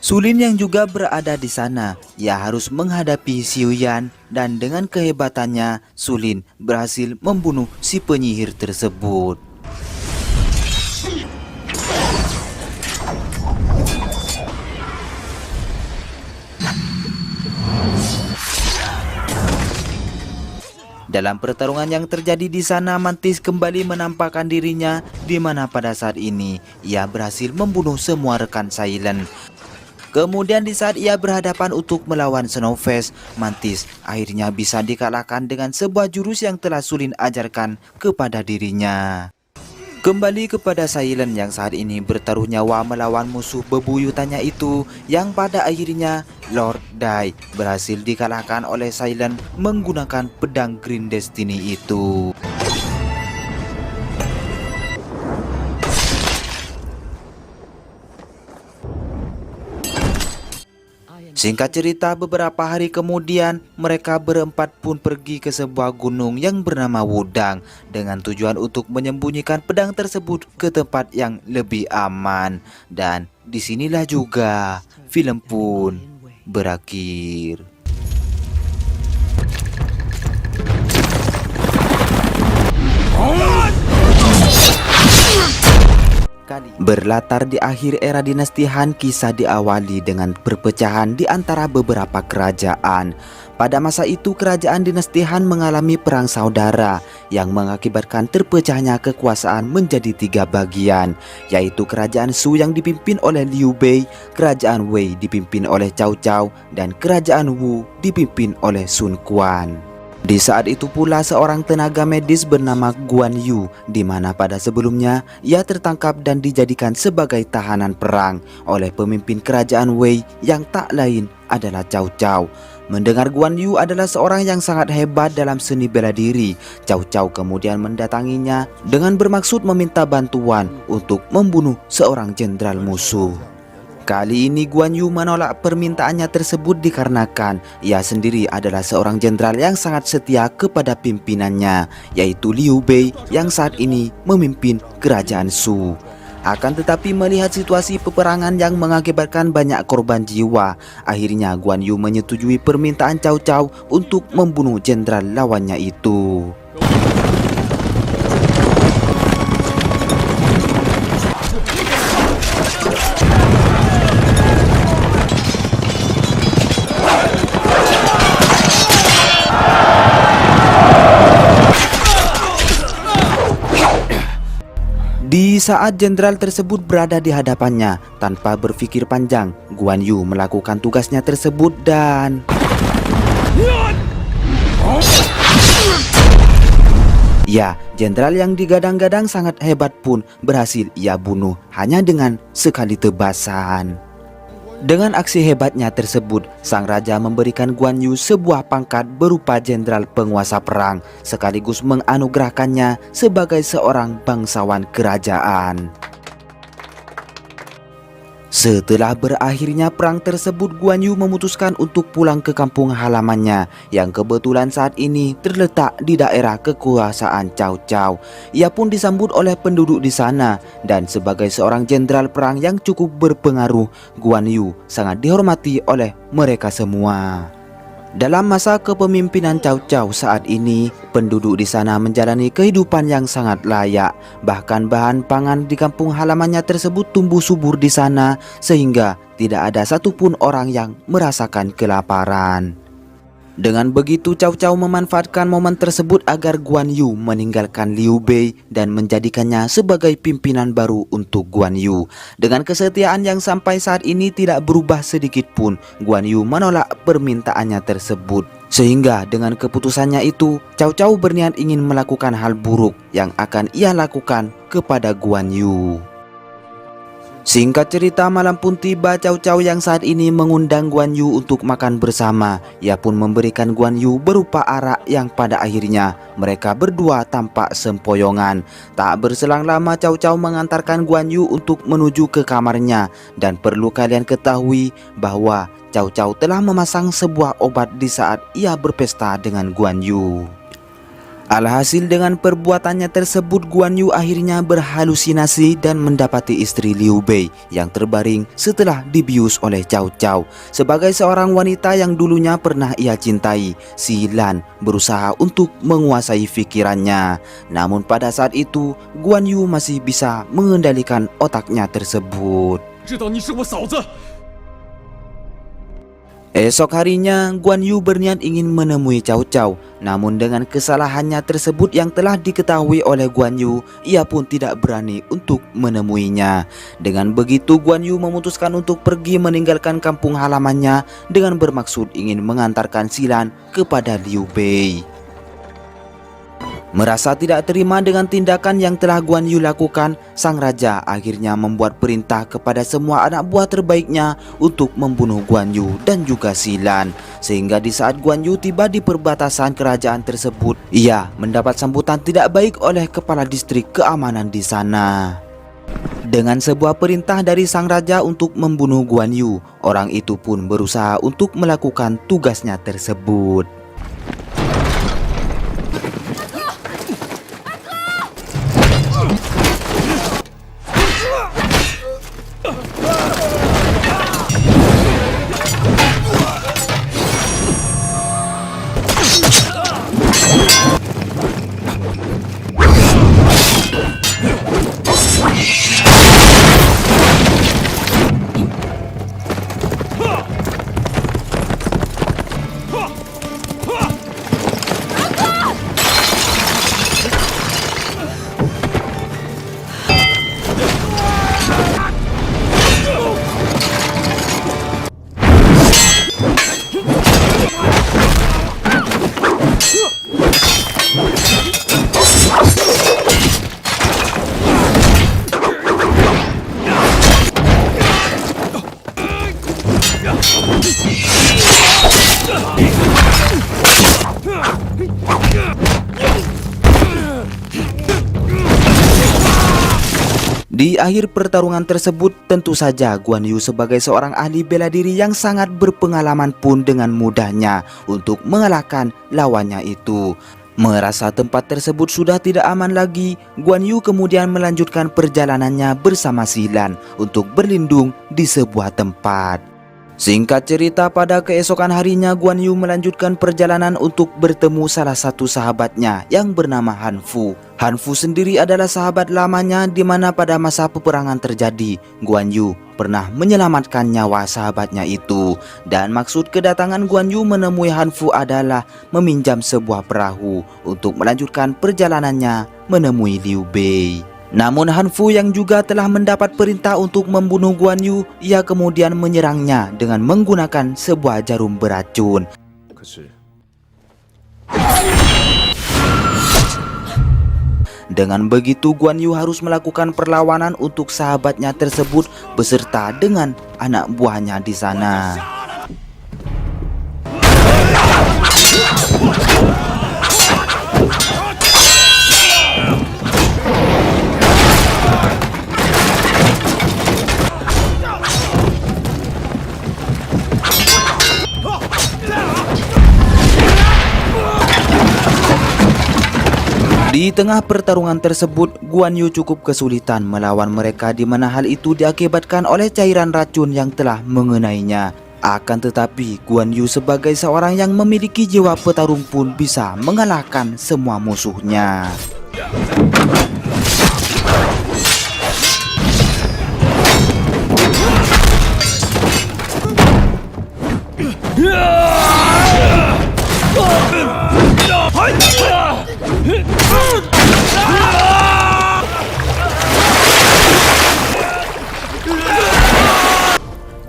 Sulin yang juga berada di sana, ia harus menghadapi Xiuyan, dan dengan kehebatannya Sulin berhasil membunuh si penyihir tersebut. Dalam pertarungan yang terjadi di sana, Mantis kembali menampakkan dirinya, di mana pada saat ini ia berhasil membunuh semua rekan Sailan. Kemudian di saat ia berhadapan untuk melawan Sonofest, Mantis akhirnya bisa dikalahkan dengan sebuah jurus yang telah Sulin ajarkan kepada dirinya. Kembali kepada Sailan yang saat ini bertaruh nyawa melawan musuh bebuyutannya itu, yang pada akhirnya Lord Dai berhasil dikalahkan oleh Sailan menggunakan pedang Green Destiny itu. Singkat cerita, beberapa hari kemudian mereka berempat pun pergi ke sebuah gunung yang bernama Wudang dengan tujuan untuk menyembunyikan pedang tersebut ke tempat yang lebih aman. Dan disinilah juga film pun berakhir. Berlatar di akhir era dinasti Han, kisah diawali dengan perpecahan di antara beberapa kerajaan. Pada masa itu, kerajaan dinasti Han mengalami perang saudara yang mengakibatkan terpecahnya kekuasaan menjadi 3 bagian, yaitu kerajaan Shu yang dipimpin oleh Liu Bei, kerajaan Wei dipimpin oleh Cao Cao, dan kerajaan Wu dipimpin oleh Sun Quan. Di saat itu pula seorang tenaga medis bernama Guan Yu, di mana pada sebelumnya ia tertangkap dan dijadikan sebagai tahanan perang oleh pemimpin kerajaan Wei yang tak lain adalah Cao Cao. Mendengar Guan Yu adalah seorang yang sangat hebat dalam seni bela diri, Cao Cao kemudian mendatanginya dengan bermaksud meminta bantuan untuk membunuh seorang jenderal musuh. Kali ini Guan Yu menolak permintaannya tersebut dikarenakan ia sendiri adalah seorang jenderal yang sangat setia kepada pimpinannya, yaitu Liu Bei yang saat ini memimpin kerajaan Shu. Akan tetapi melihat situasi peperangan yang mengakibatkan banyak korban jiwa, akhirnya Guan Yu menyetujui permintaan Cao Cao untuk membunuh jenderal lawannya itu. Di saat jenderal tersebut berada di hadapannya, tanpa berpikir panjang, Guan Yu melakukan tugasnya tersebut dan ya, jenderal yang digadang-gadang sangat hebat pun berhasil ia bunuh hanya dengan sekali tebasan. Dengan aksi hebatnya tersebut, sang raja memberikan Guan Yu sebuah pangkat berupa jenderal penguasa perang, sekaligus menganugerahkannya sebagai seorang bangsawan kerajaan. Setelah berakhirnya perang tersebut, Guan Yu memutuskan untuk pulang ke kampung halamannya yang kebetulan saat ini terletak di daerah kekuasaan Cao Cao. Ia pun disambut oleh penduduk di sana dan sebagai seorang jenderal perang yang cukup berpengaruh, Guan Yu sangat dihormati oleh mereka semua. Dalam masa kepemimpinan Cao Cao saat ini, penduduk di sana menjalani kehidupan yang sangat layak. Bahkan bahan pangan di kampung halamannya tersebut tumbuh subur di sana, sehingga tidak ada satupun orang yang merasakan kelaparan. Dengan begitu, Cao Cao memanfaatkan momen tersebut agar Guan Yu meninggalkan Liu Bei dan menjadikannya sebagai pimpinan baru untuk Guan Yu. Dengan kesetiaan yang sampai saat ini tidak berubah sedikit pun, Guan Yu menolak permintaannya tersebut. Sehingga dengan keputusannya itu, Cao Cao berniat ingin melakukan hal buruk yang akan ia lakukan kepada Guan Yu. Singkat cerita, malam pun tiba. Cao Cao yang saat ini mengundang Guan Yu untuk makan bersama. Ia pun memberikan Guan Yu berupa arak yang pada akhirnya mereka berdua tampak sempoyongan. Tak berselang lama, Cao Cao mengantarkan Guan Yu untuk menuju ke kamarnya. Dan perlu kalian ketahui bahwa Cao Cao telah memasang sebuah obat di saat ia berpesta dengan Guan Yu. Alhasil dengan perbuatannya tersebut, Guan Yu akhirnya berhalusinasi dan mendapati istri Liu Bei yang terbaring setelah dibius oleh Cao Cao. Sebagai seorang wanita yang dulunya pernah ia cintai, si Lan berusaha untuk menguasai pikirannya. Namun pada saat itu, Guan Yu masih bisa mengendalikan otaknya tersebut. Esok harinya, Guan Yu berniat ingin menemui Cao Cao. Namun dengan kesalahannya tersebut yang telah diketahui oleh Guan Yu, ia pun tidak berani untuk menemuinya. Dengan begitu, Guan Yu memutuskan untuk pergi meninggalkan kampung halamannya dengan bermaksud ingin mengantarkan Silan kepada Liu Bei. Merasa tidak terima dengan tindakan yang telah Guan Yu lakukan, sang raja akhirnya membuat perintah kepada semua anak buah terbaiknya untuk membunuh Guan Yu dan juga Silan. Sehingga di saat Guan Yu tiba di perbatasan kerajaan tersebut, ia mendapat sambutan tidak baik oleh kepala distrik keamanan di sana. Dengan sebuah perintah dari sang raja untuk membunuh Guan Yu, orang itu pun berusaha untuk melakukan tugasnya tersebut. Di akhir pertarungan tersebut, tentu saja Guan Yu sebagai seorang ahli bela diri yang sangat berpengalaman pun dengan mudahnya untuk mengalahkan lawannya itu. Merasa tempat tersebut sudah tidak aman lagi, Guan Yu kemudian melanjutkan perjalanannya bersama Silan untuk berlindung di sebuah tempat. Singkat cerita, pada keesokan harinya Guan Yu melanjutkan perjalanan untuk bertemu salah satu sahabatnya yang bernama Han Fu. Han Fu sendiri adalah sahabat lamanya di mana pada masa peperangan terjadi, Guan Yu pernah menyelamatkan nyawa sahabatnya itu. Dan maksud kedatangan Guan Yu menemui Han Fu adalah meminjam sebuah perahu untuk melanjutkan perjalanannya menemui Liu Bei. Namun Han Fu yang juga telah mendapat perintah untuk membunuh Guan Yu, ia kemudian menyerangnya dengan menggunakan sebuah jarum beracun. Dengan begitu Guan Yu harus melakukan perlawanan untuk sahabatnya tersebut beserta dengan anak buahnya di sana. Di tengah pertarungan tersebut, Guan Yu cukup kesulitan melawan mereka di mana hal itu diakibatkan oleh cairan racun yang telah mengenainya. Akan tetapi, Guan Yu sebagai seorang yang memiliki jiwa petarung pun bisa mengalahkan semua musuhnya.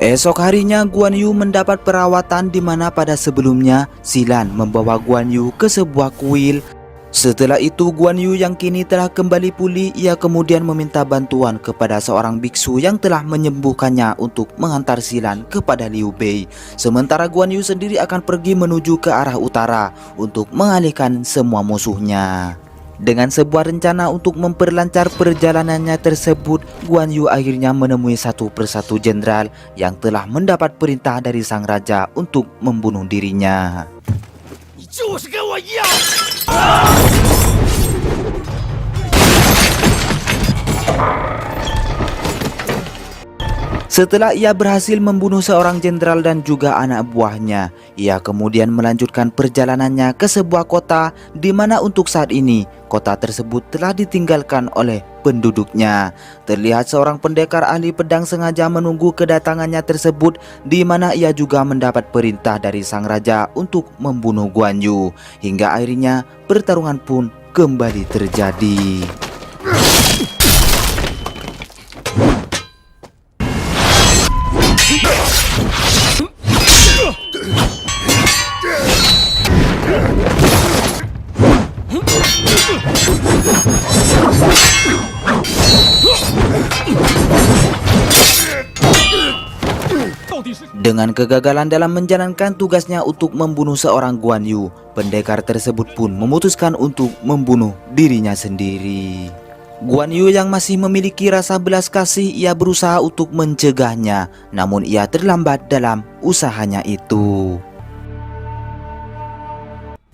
Esok harinya Guan Yu mendapat perawatan di mana pada sebelumnya Silan membawa Guan Yu ke sebuah kuil. Setelah itu Guan Yu yang kini telah kembali pulih, ia kemudian meminta bantuan kepada seorang biksu yang telah menyembuhkannya untuk mengantar Silan kepada Liu Bei. Sementara Guan Yu sendiri akan pergi menuju ke arah utara untuk mengalihkan semua musuhnya. Dengan sebuah rencana untuk memperlancar perjalanannya tersebut, Guan Yu akhirnya menemui satu persatu jenderal yang telah mendapat perintah dari sang raja untuk membunuh dirinya. Setelah ia berhasil membunuh seorang jenderal dan juga anak buahnya, ia kemudian melanjutkan perjalanannya ke sebuah kota di mana untuk saat ini kota tersebut telah ditinggalkan oleh penduduknya. Terlihat seorang pendekar ahli pedang sengaja menunggu kedatangannya tersebut di mana ia juga mendapat perintah dari sang raja untuk membunuh Guan Yu. Hingga akhirnya pertarungan pun kembali terjadi. Dengan kegagalan dalam menjalankan tugasnya untuk membunuh seorang Guan Yu, pendekar tersebut pun memutuskan untuk membunuh dirinya sendiri. Guan Yu yang masih memiliki rasa belas kasih, ia berusaha untuk mencegahnya, namun ia terlambat dalam usahanya itu.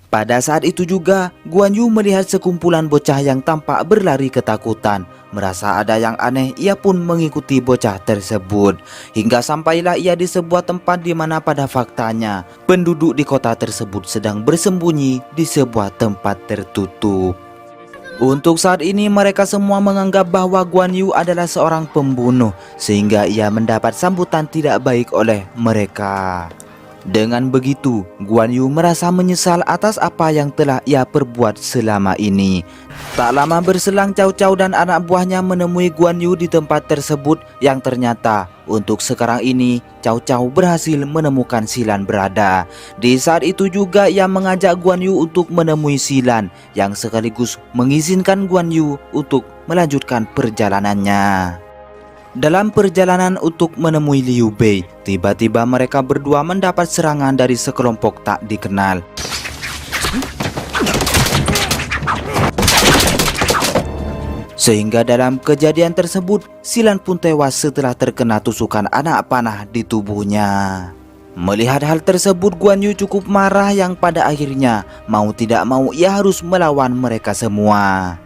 Pada saat itu juga, Guan Yu melihat sekumpulan bocah yang tampak berlari ketakutan. Merasa ada yang aneh, ia pun mengikuti bocah tersebut. Hingga sampailah ia di sebuah tempat di mana pada faktanya, penduduk di kota tersebut sedang bersembunyi di sebuah tempat tertutup. Untuk saat ini mereka semua menganggap bahwa Guan Yu adalah seorang pembunuh, sehingga ia mendapat sambutan tidak baik oleh mereka. Dengan begitu, Guan Yu merasa menyesal atas apa yang telah ia perbuat selama ini. Tak lama berselang, Cao Cao dan anak buahnya menemui Guan Yu di tempat tersebut yang ternyata untuk sekarang ini Cao Cao berhasil menemukan Silan berada. Di saat itu juga ia mengajak Guan Yu untuk menemui Silan yang sekaligus mengizinkan Guan Yu untuk melanjutkan perjalanannya. Dalam perjalanan untuk menemui Liu Bei, tiba-tiba mereka berdua mendapat serangan dari sekelompok tak dikenal. Sehingga dalam kejadian tersebut, Silan pun tewas setelah terkena tusukan anak panah di tubuhnya. Melihat hal tersebut, Guan Yu cukup marah yang pada akhirnya mau tidak mau ia harus melawan mereka semua.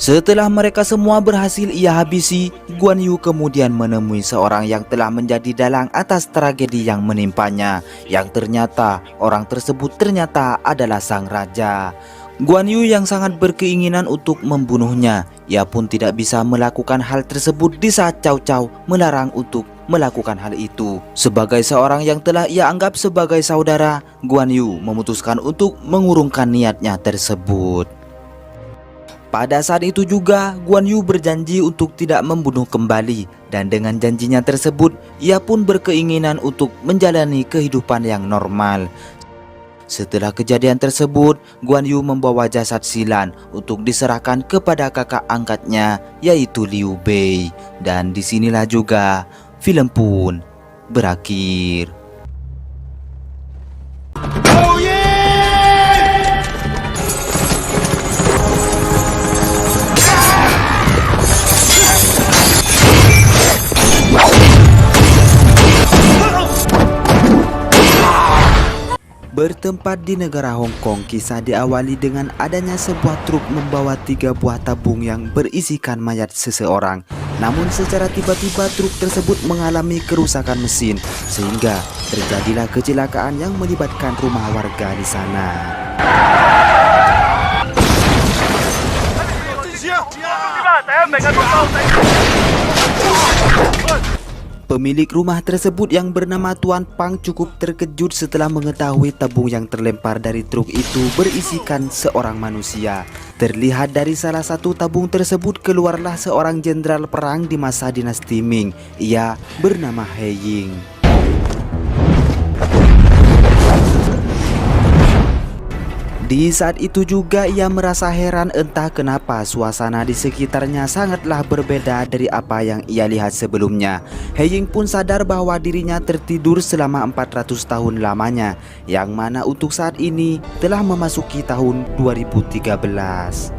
Setelah mereka semua berhasil ia habisi, Guan Yu kemudian menemui seorang yang telah menjadi dalang atas tragedi yang menimpanya. Yang ternyata orang tersebut ternyata adalah sang raja. Guan Yu yang sangat berkeinginan untuk membunuhnya. Ia pun tidak bisa melakukan hal tersebut di saat Cao Cao melarang untuk melakukan hal itu. Sebagai seorang yang telah ia anggap sebagai saudara, Guan Yu memutuskan untuk mengurungkan niatnya tersebut. Pada saat itu juga, Guan Yu berjanji untuk tidak membunuh kembali. Dan dengan janjinya tersebut, ia pun berkeinginan untuk menjalani kehidupan yang normal. Setelah kejadian tersebut, Guan Yu membawa jasad Silan untuk diserahkan kepada kakak angkatnya, yaitu Liu Bei. Dan disinilah juga film pun berakhir. Oh yeah! Bertempat di negara Hong Kong, kisah diawali dengan adanya sebuah truk membawa 3 buah tabung yang berisikan mayat seseorang. Namun secara tiba-tiba truk tersebut mengalami kerusakan mesin, sehingga terjadilah kecelakaan yang melibatkan rumah warga di sana. Pemilik rumah tersebut yang bernama Tuan Pang cukup terkejut setelah mengetahui tabung yang terlempar dari truk itu berisikan seorang manusia. Terlihat dari salah satu tabung tersebut keluarlah seorang jenderal perang di masa dinasti Ming. Ia bernama He Ying. Di saat itu juga ia merasa heran entah kenapa suasana di sekitarnya sangatlah berbeda dari apa yang ia lihat sebelumnya. He Ying pun sadar bahwa dirinya tertidur selama 400 tahun lamanya, yang mana untuk saat ini telah memasuki tahun 2013.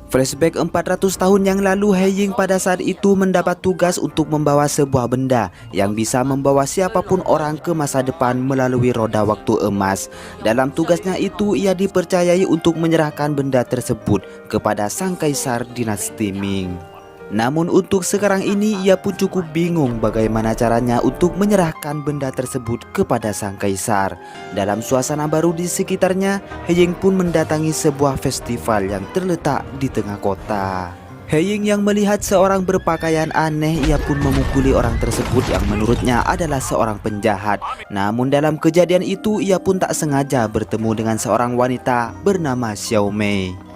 Flashback 400 tahun yang lalu, He Ying pada saat itu mendapat tugas untuk membawa sebuah benda yang bisa membawa siapapun orang ke masa depan melalui roda waktu emas. Dalam tugasnya itu ia dipercayai untuk menyerahkan benda tersebut kepada sang kaisar dinasti Ming. Namun untuk sekarang ini ia pun cukup bingung bagaimana caranya untuk menyerahkan benda tersebut kepada sang kaisar. Dalam suasana baru di sekitarnya, He Ying pun mendatangi sebuah festival yang terletak di tengah kota. He Ying yang melihat seorang berpakaian aneh, ia pun memukuli orang tersebut yang menurutnya adalah seorang penjahat. Namun dalam kejadian itu ia pun tak sengaja bertemu dengan seorang wanita bernama Xiao Mei.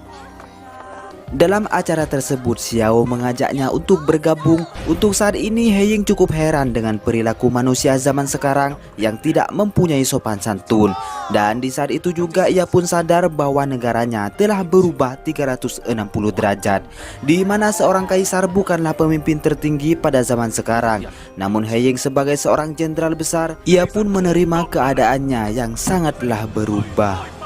Dalam acara tersebut, Xiao mengajaknya untuk bergabung. Untuk saat ini, He Ying cukup heran dengan perilaku manusia zaman sekarang yang tidak mempunyai sopan santun. Dan di saat itu juga ia pun sadar bahwa negaranya telah berubah 360 derajat, di mana seorang kaisar bukanlah pemimpin tertinggi pada zaman sekarang. Namun He Ying sebagai seorang jenderal besar, ia pun menerima keadaannya yang sangatlah berubah.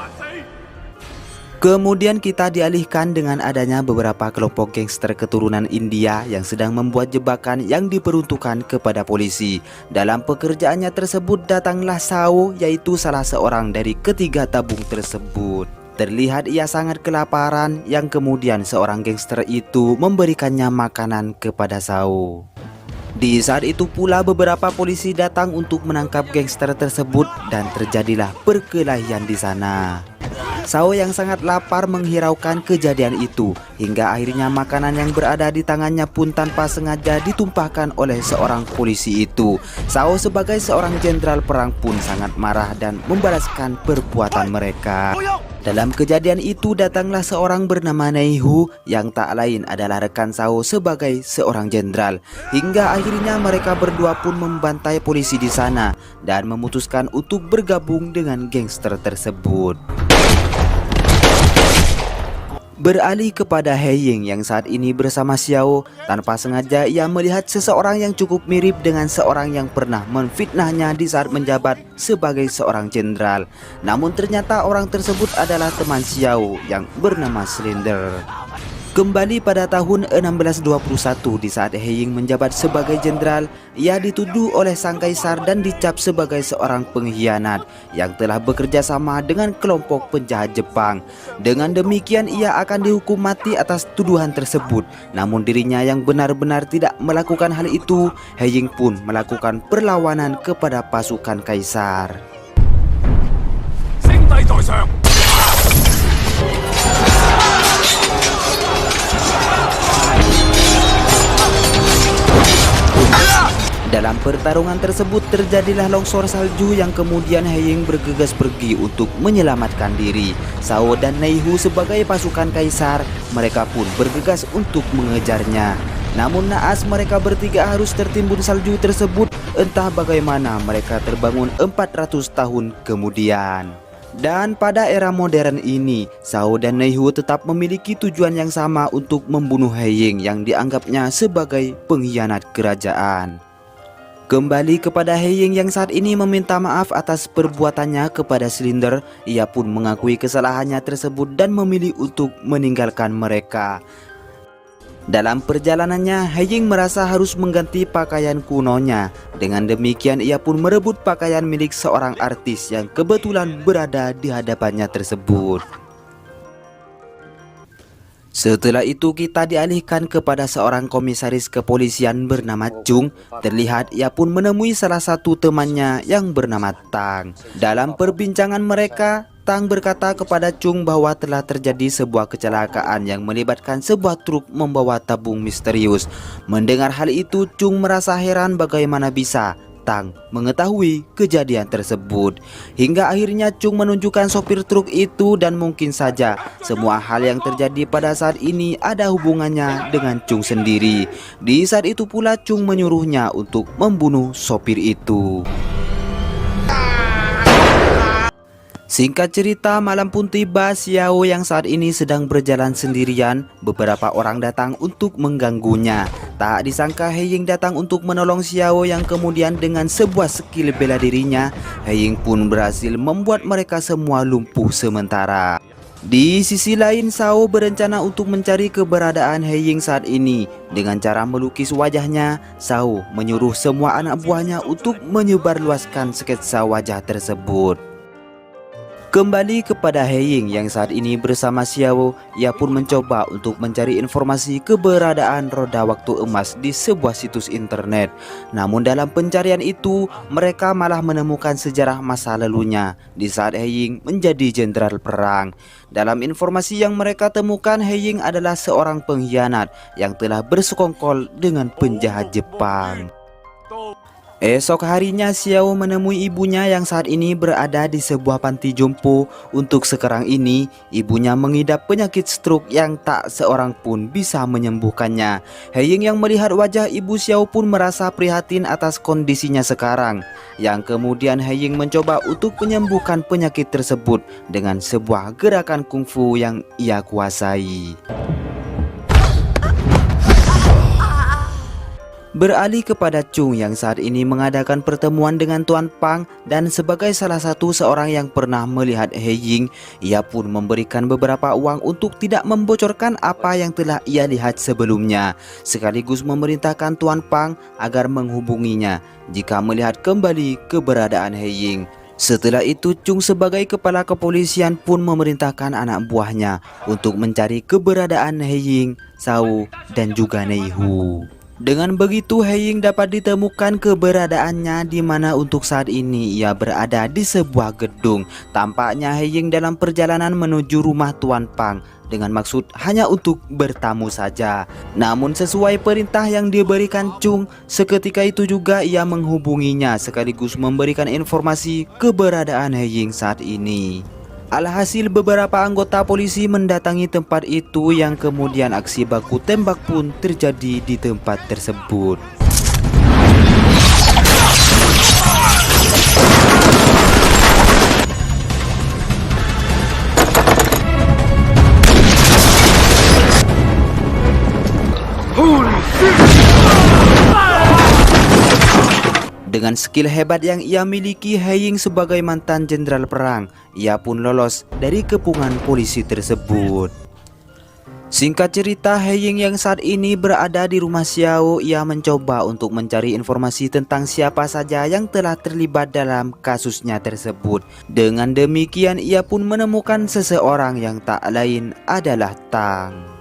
Kemudian kita dialihkan dengan adanya beberapa kelompok gangster keturunan India yang sedang membuat jebakan yang diperuntukkan kepada polisi. Dalam pekerjaannya tersebut datanglah Shao, yaitu salah seorang dari ketiga tabung tersebut. Terlihat ia sangat kelaparan, yang kemudian seorang gangster itu memberikannya makanan kepada Shao. Di saat itu pula beberapa polisi datang untuk menangkap gangster tersebut dan terjadilah perkelahian di sana. Shao yang sangat lapar menghiraukan kejadian itu, hingga akhirnya makanan yang berada di tangannya pun tanpa sengaja ditumpahkan oleh seorang polisi itu. Shao sebagai seorang jenderal perang pun sangat marah dan membalaskan perbuatan mereka. Dalam kejadian itu datanglah seorang bernama Neihu yang tak lain adalah rekan Shao sebagai seorang jenderal. Hingga akhirnya mereka berdua pun membantai polisi di sana dan memutuskan untuk bergabung dengan gangster tersebut. Beralih kepada He Ying yang saat ini bersama Xiao, tanpa sengaja ia melihat seseorang yang cukup mirip dengan seorang yang pernah memfitnahnya di saat menjabat sebagai seorang jenderal. Namun ternyata orang tersebut adalah teman Xiao yang bernama Slender. Kembali pada tahun 1621 di saat He Ying menjabat sebagai jenderal, ia dituduh oleh sang kaisar dan dicap sebagai seorang pengkhianat yang telah bekerja sama dengan kelompok penjahat Jepang. Dengan demikian ia akan dihukum mati atas tuduhan tersebut. Namun dirinya yang benar-benar tidak melakukan hal itu, He Ying pun melakukan perlawanan kepada pasukan kaisar. Dalam pertarungan tersebut terjadilah longsor salju yang kemudian He Ying bergegas pergi untuk menyelamatkan diri. Shao dan Neihu sebagai pasukan kaisar, mereka pun bergegas untuk mengejarnya. Namun naas mereka bertiga harus tertimbun salju tersebut, entah bagaimana mereka terbangun 400 tahun kemudian. Dan pada era modern ini, Shao dan Neihu tetap memiliki tujuan yang sama untuk membunuh He Ying yang dianggapnya sebagai pengkhianat kerajaan. Kembali kepada He Ying yang saat ini meminta maaf atas perbuatannya kepada Slender, ia pun mengakui kesalahannya tersebut dan memilih untuk meninggalkan mereka. Dalam perjalanannya, He Ying merasa harus mengganti pakaian kunonya. Dengan demikian ia pun merebut pakaian milik seorang artis yang kebetulan berada di hadapannya tersebut. Setelah itu kita dialihkan kepada seorang komisaris kepolisian bernama Chung. Terlihat ia pun menemui salah satu temannya yang bernama Tang. Dalam perbincangan mereka, Tang berkata kepada Chung bahwa telah terjadi sebuah kecelakaan yang melibatkan sebuah truk membawa tabung misterius. Mendengar hal itu, Chung merasa heran bagaimana bisa Tang mengetahui kejadian tersebut. Hingga akhirnya Chung menunjukkan sopir truk itu dan mungkin saja semua hal yang terjadi pada saat ini ada hubungannya dengan Chung sendiri. Di saat itu pula Chung menyuruhnya untuk membunuh sopir itu. Singkat cerita, malam pun tiba. Xiao yang saat ini sedang berjalan sendirian, beberapa orang datang untuk mengganggunya. Tak disangka He Ying datang untuk menolong Xiao yang kemudian dengan sebuah skill bela dirinya, He Ying pun berhasil membuat mereka semua lumpuh sementara. Di sisi lain, Shao berencana untuk mencari keberadaan He Ying saat ini. Dengan cara melukis wajahnya, Shao menyuruh semua anak buahnya untuk menyebarluaskan sketsa wajah tersebut. Kembali kepada He Ying yang saat ini bersama Xiao, ia pun mencoba untuk mencari informasi keberadaan roda waktu emas di sebuah situs internet. Namun dalam pencarian itu, mereka malah menemukan sejarah masa lalunya di saat He Ying menjadi jenderal perang. Dalam informasi yang mereka temukan, He Ying adalah seorang pengkhianat yang telah bersekongkol dengan penjahat Jepang. Esok harinya Xiao menemui ibunya yang saat ini berada di sebuah panti jompo. Untuk sekarang ini ibunya mengidap penyakit stroke yang tak seorang pun bisa menyembuhkannya. Heying yang melihat wajah ibu Xiao pun merasa prihatin atas kondisinya sekarang. Yang kemudian Heying mencoba untuk menyembuhkan penyakit tersebut dengan sebuah gerakan kungfu yang ia kuasai. Beralih kepada Chung yang saat ini mengadakan pertemuan dengan Tuan Pang, dan sebagai salah satu seorang yang pernah melihat Heying, ia pun memberikan beberapa uang untuk tidak membocorkan apa yang telah ia lihat sebelumnya, sekaligus memerintahkan Tuan Pang agar menghubunginya jika melihat kembali keberadaan Heying. Setelah itu Chung sebagai kepala kepolisian pun memerintahkan anak buahnya untuk mencari keberadaan Heying, Shao, dan juga Neihu. Dengan begitu Heying dapat ditemukan keberadaannya, di mana untuk saat ini ia berada di sebuah gedung. Tampaknya Heying dalam perjalanan menuju rumah Tuan Pang dengan maksud hanya untuk bertamu saja. Namun sesuai perintah yang diberikan Chung, seketika itu juga ia menghubunginya sekaligus memberikan informasi keberadaan Heying saat ini. Alhasil beberapa anggota polisi mendatangi tempat itu, yang kemudian aksi baku tembak pun terjadi di tempat tersebut. Dengan skill hebat yang ia miliki, Heying sebagai mantan jenderal perang, ia pun lolos dari kepungan polisi tersebut. Singkat cerita, Heying yang saat ini berada di rumah Xiao, ia mencoba untuk mencari informasi tentang siapa saja yang telah terlibat dalam kasusnya tersebut. Dengan demikian ia pun menemukan seseorang yang tak lain adalah Tang.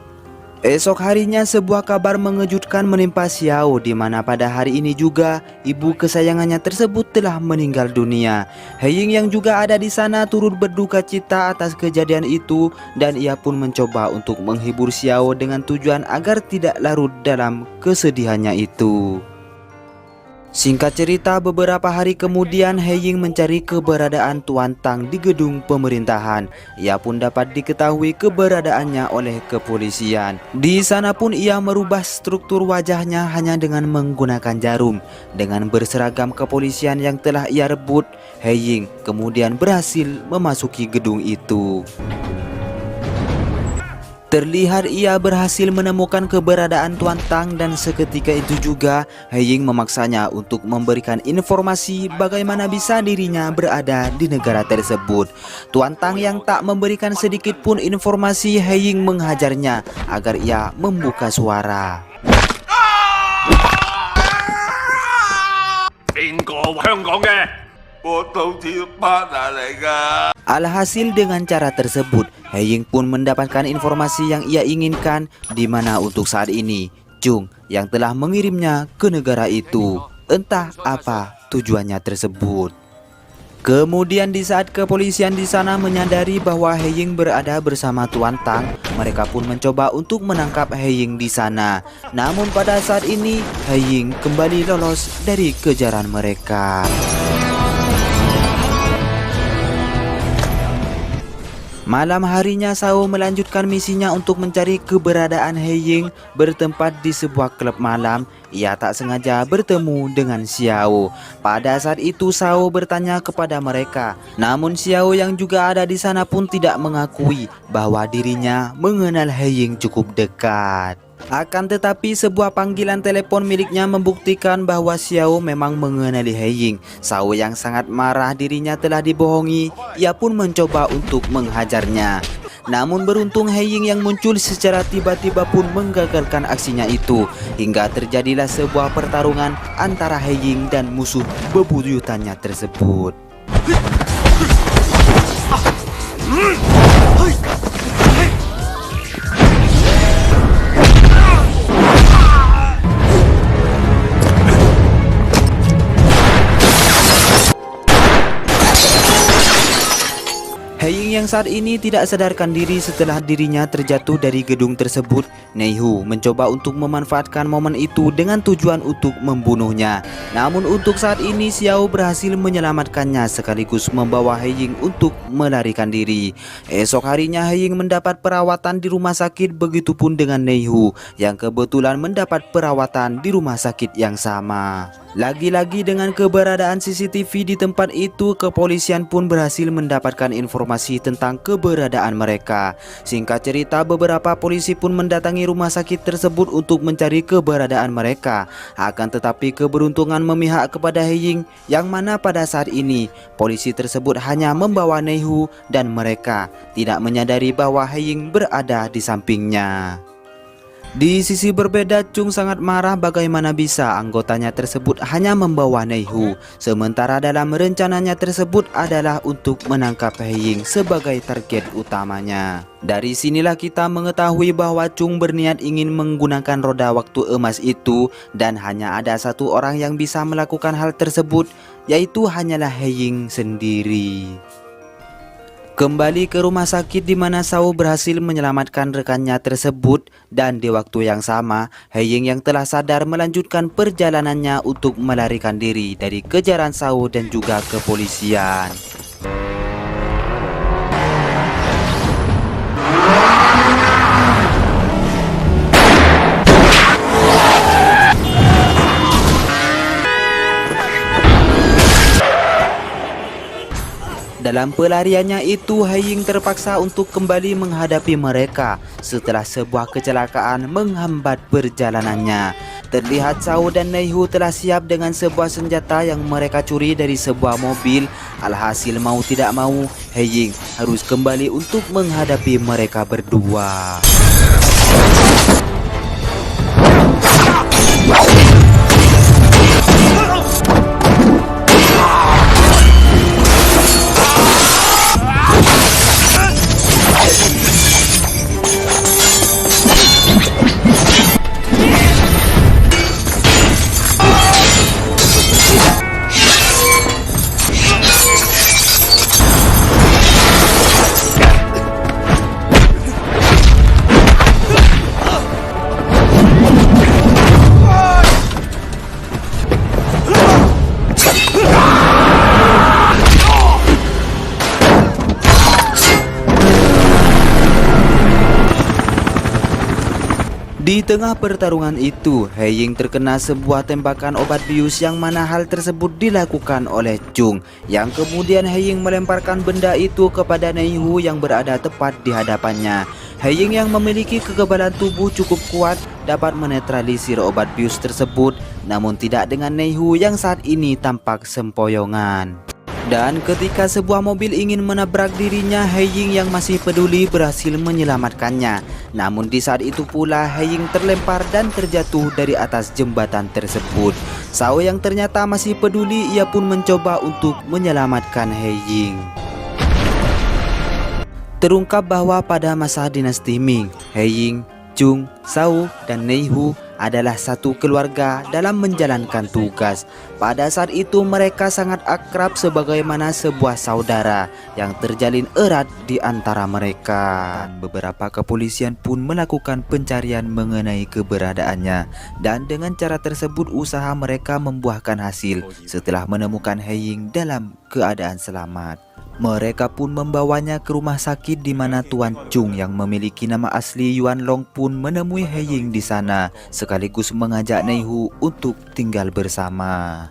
Esok harinya sebuah kabar mengejutkan menimpa Xiao, di mana pada hari ini juga ibu kesayangannya tersebut telah meninggal dunia. Heying yang juga ada di sana turut berduka cita atas kejadian itu, dan ia pun mencoba untuk menghibur Xiao dengan tujuan agar tidak larut dalam kesedihannya itu. Singkat cerita, beberapa hari kemudian Heying mencari keberadaan Tuan Tang di gedung pemerintahan. Ia pun dapat diketahui keberadaannya oleh kepolisian. Di sana pun ia merubah struktur wajahnya hanya dengan menggunakan jarum. Dengan berseragam kepolisian yang telah ia rebut, Heying kemudian berhasil memasuki gedung itu. Terlihat ia berhasil menemukan keberadaan Tuan Tang, dan seketika itu juga Heying memaksanya untuk memberikan informasi bagaimana bisa dirinya berada di negara tersebut. Tuan Tang yang tak memberikan sedikit pun informasi, Heying menghajarnya agar ia membuka suara. Alhasil dengan cara tersebut, Heying pun mendapatkan informasi yang ia inginkan, di mana untuk saat ini Chung yang telah mengirimnya ke negara itu. Entah apa tujuannya tersebut. Kemudian di saat kepolisian di sana menyadari bahwa Heying berada bersama Tuan Tang, mereka pun mencoba untuk menangkap Heying di sana. Namun pada saat ini Heying kembali lolos dari kejaran mereka. Malam harinya Shao melanjutkan misinya untuk mencari keberadaan Heying. Bertempat di sebuah klub malam, ia tak sengaja bertemu dengan Xiao. Pada saat itu Shao bertanya kepada mereka, namun Xiao yang juga ada di sana pun tidak mengakui bahwa dirinya mengenal Heying cukup dekat. Akan tetapi sebuah panggilan telepon miliknya membuktikan bahwa Xiao memang mengenali Heying. Shao yang sangat marah dirinya telah dibohongi, ia pun mencoba untuk menghajarnya. Namun beruntung Heying yang muncul secara tiba-tiba pun menggagalkan aksinya itu, hingga terjadilah sebuah pertarungan antara Heying dan musuh bebuyutannya tersebut. Heying yang saat ini tidak sadarkan diri setelah dirinya terjatuh dari gedung tersebut, Neihu mencoba untuk memanfaatkan momen itu dengan tujuan untuk membunuhnya. Namun untuk saat ini Xiao berhasil menyelamatkannya sekaligus membawa Heying untuk melarikan diri. Esok harinya Heying mendapat perawatan di rumah sakit, begitupun dengan Neihu yang kebetulan mendapat perawatan di rumah sakit yang sama. Lagi-lagi dengan keberadaan CCTV di tempat itu, kepolisian pun berhasil mendapatkan informasi tentang keberadaan mereka. Singkat cerita, beberapa polisi pun mendatangi rumah sakit tersebut untuk mencari keberadaan mereka. Akan tetapi keberuntungan memihak kepada Heying, yang mana pada saat ini polisi tersebut hanya membawa Neihu dan mereka tidak menyadari bahwa Heying berada di sampingnya. Di sisi berbeda, Chung sangat marah bagaimana bisa anggotanya tersebut hanya membawa Neihu, sementara dalam rencananya tersebut adalah untuk menangkap Heying sebagai target utamanya. Dari sinilah kita mengetahui bahwa Chung berniat ingin menggunakan roda waktu emas itu, dan hanya ada satu orang yang bisa melakukan hal tersebut, yaitu hanyalah Heying sendiri. Kembali ke rumah sakit di mana Shao berhasil menyelamatkan rekannya tersebut, dan di waktu yang sama Heying yang telah sadar melanjutkan perjalanannya untuk melarikan diri dari kejaran Shao dan juga kepolisian. Dalam pelariannya itu, Heying terpaksa untuk kembali menghadapi mereka setelah sebuah kecelakaan menghambat perjalanannya. Terlihat Shao dan Neihu telah siap dengan sebuah senjata yang mereka curi dari sebuah mobil. Alhasil mau tidak mau, Heying harus kembali untuk menghadapi mereka berdua. Di tengah pertarungan itu, Heying terkena sebuah tembakan obat bius yang mana hal tersebut dilakukan oleh Chung, yang kemudian Heying melemparkan benda itu kepada Neihu yang berada tepat di hadapannya. Heying yang memiliki kekebalan tubuh cukup kuat dapat menetralisir obat bius tersebut, namun tidak dengan Neihu yang saat ini tampak sempoyongan. Dan ketika sebuah mobil ingin menabrak dirinya, Heying yang masih peduli berhasil menyelamatkannya. Namun di saat itu pula Heying terlempar dan terjatuh dari atas jembatan tersebut. Shao yang ternyata masih peduli, ia pun mencoba untuk menyelamatkan Heying. Terungkap bahwa pada masa dinasti Ming, Heying, Chung, Shao, dan Neihu adalah satu keluarga dalam menjalankan tugas. Pada saat itu mereka sangat akrab sebagaimana sebuah saudara yang terjalin erat di antara mereka. Beberapa kepolisian pun melakukan pencarian mengenai keberadaannya, dan dengan cara tersebut usaha mereka membuahkan hasil setelah menemukan Heying dalam keadaan selamat. Mereka pun membawanya ke rumah sakit di mana Tuan Chung yang memiliki nama asli Yuan Long pun menemui Heying di sana, sekaligus mengajak Neihu untuk tinggal bersama.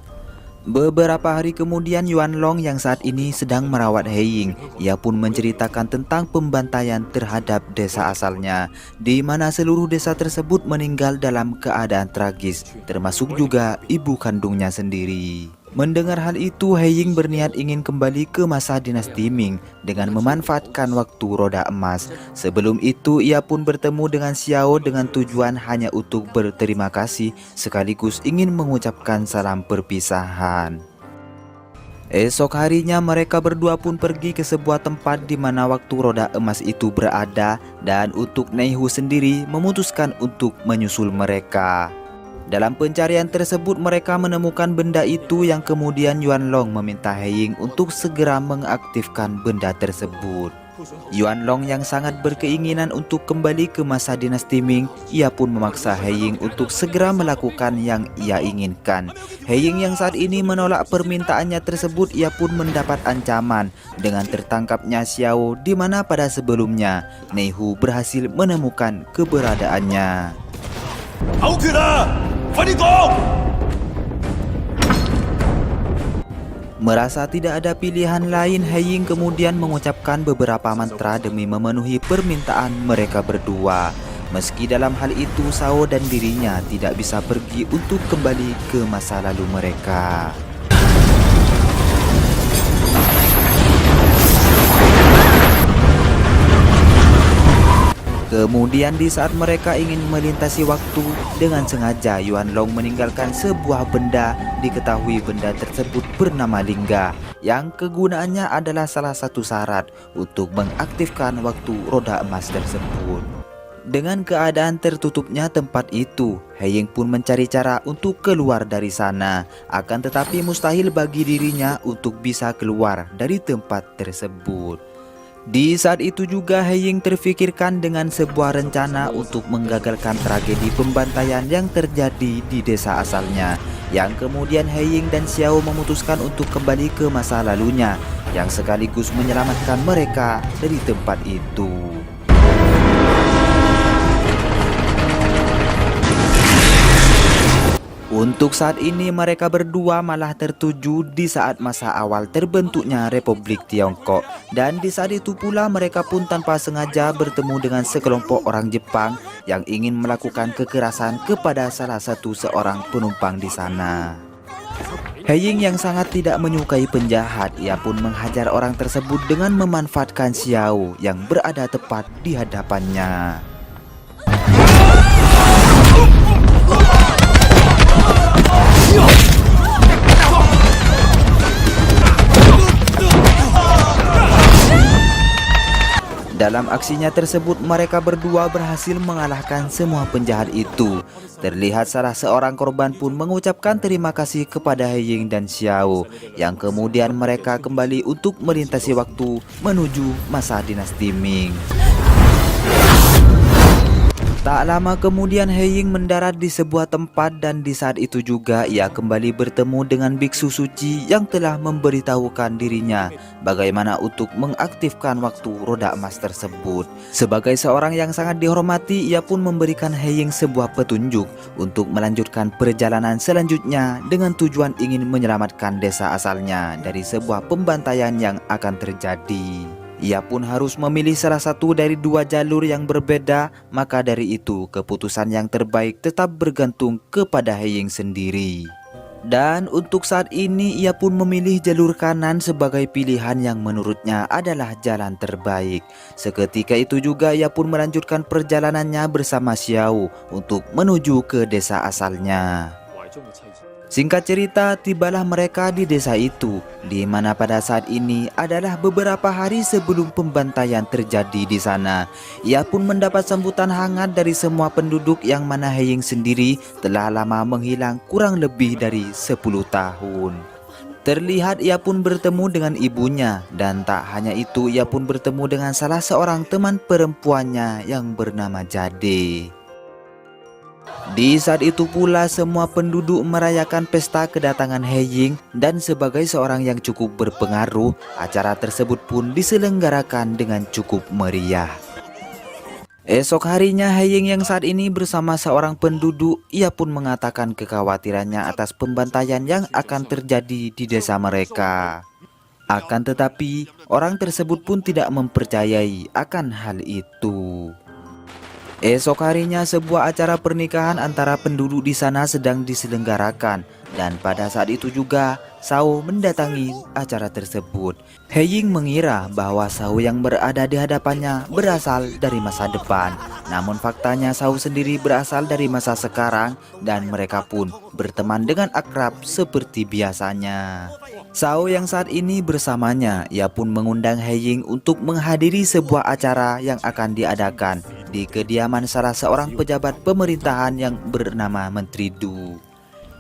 Beberapa hari kemudian Yuan Long yang saat ini sedang merawat Heying, ia pun menceritakan tentang pembantaian terhadap desa asalnya, di mana seluruh desa tersebut meninggal dalam keadaan tragis, termasuk juga ibu kandungnya sendiri. Mendengar hal itu, Heying berniat ingin kembali ke masa dinasti Ming dengan memanfaatkan waktu roda emas. Sebelum itu, ia pun bertemu dengan Xiao dengan tujuan hanya untuk berterima kasih sekaligus ingin mengucapkan salam perpisahan. Esok harinya mereka berdua pun pergi ke sebuah tempat di mana waktu roda emas itu berada, dan untuk Neihu sendiri memutuskan untuk menyusul mereka. Dalam pencarian tersebut mereka menemukan benda itu yang kemudian Yuan Long meminta He Ying untuk segera mengaktifkan benda tersebut. Yuan Long yang sangat berkeinginan untuk kembali ke masa dinasti Ming, ia pun memaksa He Ying untuk segera melakukan yang ia inginkan. He Ying yang saat ini menolak permintaannya tersebut, ia pun mendapat ancaman dengan tertangkapnya Xiao, di mana pada sebelumnya Nei Hu berhasil menemukan keberadaannya. Merasa tidak ada pilihan lain, He Ying kemudian mengucapkan beberapa mantra demi memenuhi permintaan mereka berdua. Meski dalam hal itu Xiao dan dirinya tidak bisa pergi untuk kembali ke masa lalu mereka. Kemudian di saat mereka ingin melintasi waktu, dengan sengaja Yuan Long meninggalkan sebuah benda. Diketahui benda tersebut bernama Lingga, yang kegunaannya adalah salah satu syarat untuk mengaktifkan waktu roda emas tersebut. Dengan keadaan tertutupnya tempat itu, He Ying pun mencari cara untuk keluar dari sana. Akan tetapi mustahil bagi dirinya untuk bisa keluar dari tempat tersebut. Di saat itu juga He Ying terfikirkan dengan sebuah rencana untuk menggagalkan tragedi pembantaian yang terjadi di desa asalnya, yang kemudian He Ying dan Xiao memutuskan untuk kembali ke masa lalunya, yang sekaligus menyelamatkan mereka dari tempat itu. Untuk saat ini mereka berdua malah tertuju di saat masa awal terbentuknya Republik Tiongkok. Dan di saat itu pula mereka pun tanpa sengaja bertemu dengan sekelompok orang Jepang yang ingin melakukan kekerasan kepada salah satu seorang penumpang di sana. He Ying yang sangat tidak menyukai penjahat, ia pun menghajar orang tersebut dengan memanfaatkan Xiao yang berada tepat di hadapannya. Dalam aksinya tersebut mereka berdua berhasil mengalahkan semua penjahat itu. Terlihat salah seorang korban pun mengucapkan terima kasih kepada He Ying dan Xiao, yang kemudian mereka kembali untuk melintasi waktu menuju masa dinasti Ming. Tak lama kemudian He Ying mendarat di sebuah tempat, dan di saat itu juga ia kembali bertemu dengan biksu suci yang telah memberitahukan dirinya bagaimana untuk mengaktifkan waktu roda emas tersebut. Sebagai seorang yang sangat dihormati, ia pun memberikan He Ying sebuah petunjuk untuk melanjutkan perjalanan selanjutnya dengan tujuan ingin menyelamatkan desa asalnya dari sebuah pembantaian yang akan terjadi. Ia pun harus memilih salah satu dari dua jalur yang berbeda, maka dari itu keputusan yang terbaik tetap bergantung kepada He Ying sendiri. Dan untuk saat ini ia pun memilih jalur kanan sebagai pilihan yang menurutnya adalah jalan terbaik. Seketika itu juga ia pun melanjutkan perjalanannya bersama Xiao untuk menuju ke desa asalnya. Singkat cerita, tibalah mereka di desa itu, di mana pada saat ini adalah beberapa hari sebelum pembantaian terjadi di sana. Ia pun mendapat sambutan hangat dari semua penduduk, yang mana He Ying sendiri telah lama menghilang kurang lebih dari 10 tahun. Terlihat ia pun bertemu dengan ibunya, dan tak hanya itu ia pun bertemu dengan salah seorang teman perempuannya yang bernama Jade. Di saat itu pula semua penduduk merayakan pesta kedatangan He Ying, dan sebagai seorang yang cukup berpengaruh, acara tersebut pun diselenggarakan dengan cukup meriah. Esok harinya He Ying yang saat ini bersama seorang penduduk, ia pun mengatakan kekhawatirannya atas pembantaian yang akan terjadi di desa mereka. Akan tetapi orang tersebut pun tidak mempercayai akan hal itu. Esok harinya sebuah acara pernikahan antara penduduk di sana sedang diselenggarakan, dan pada saat itu juga Xiao mendatangi acara tersebut. He Ying mengira bahwa Xiao yang berada di hadapannya berasal dari masa depan, namun faktanya Xiao sendiri berasal dari masa sekarang, dan mereka pun berteman dengan akrab seperti biasanya. Xiao yang saat ini bersamanya, ia pun mengundang He Ying untuk menghadiri sebuah acara yang akan diadakan di kediaman salah seorang pejabat pemerintahan yang bernama Menteri Du.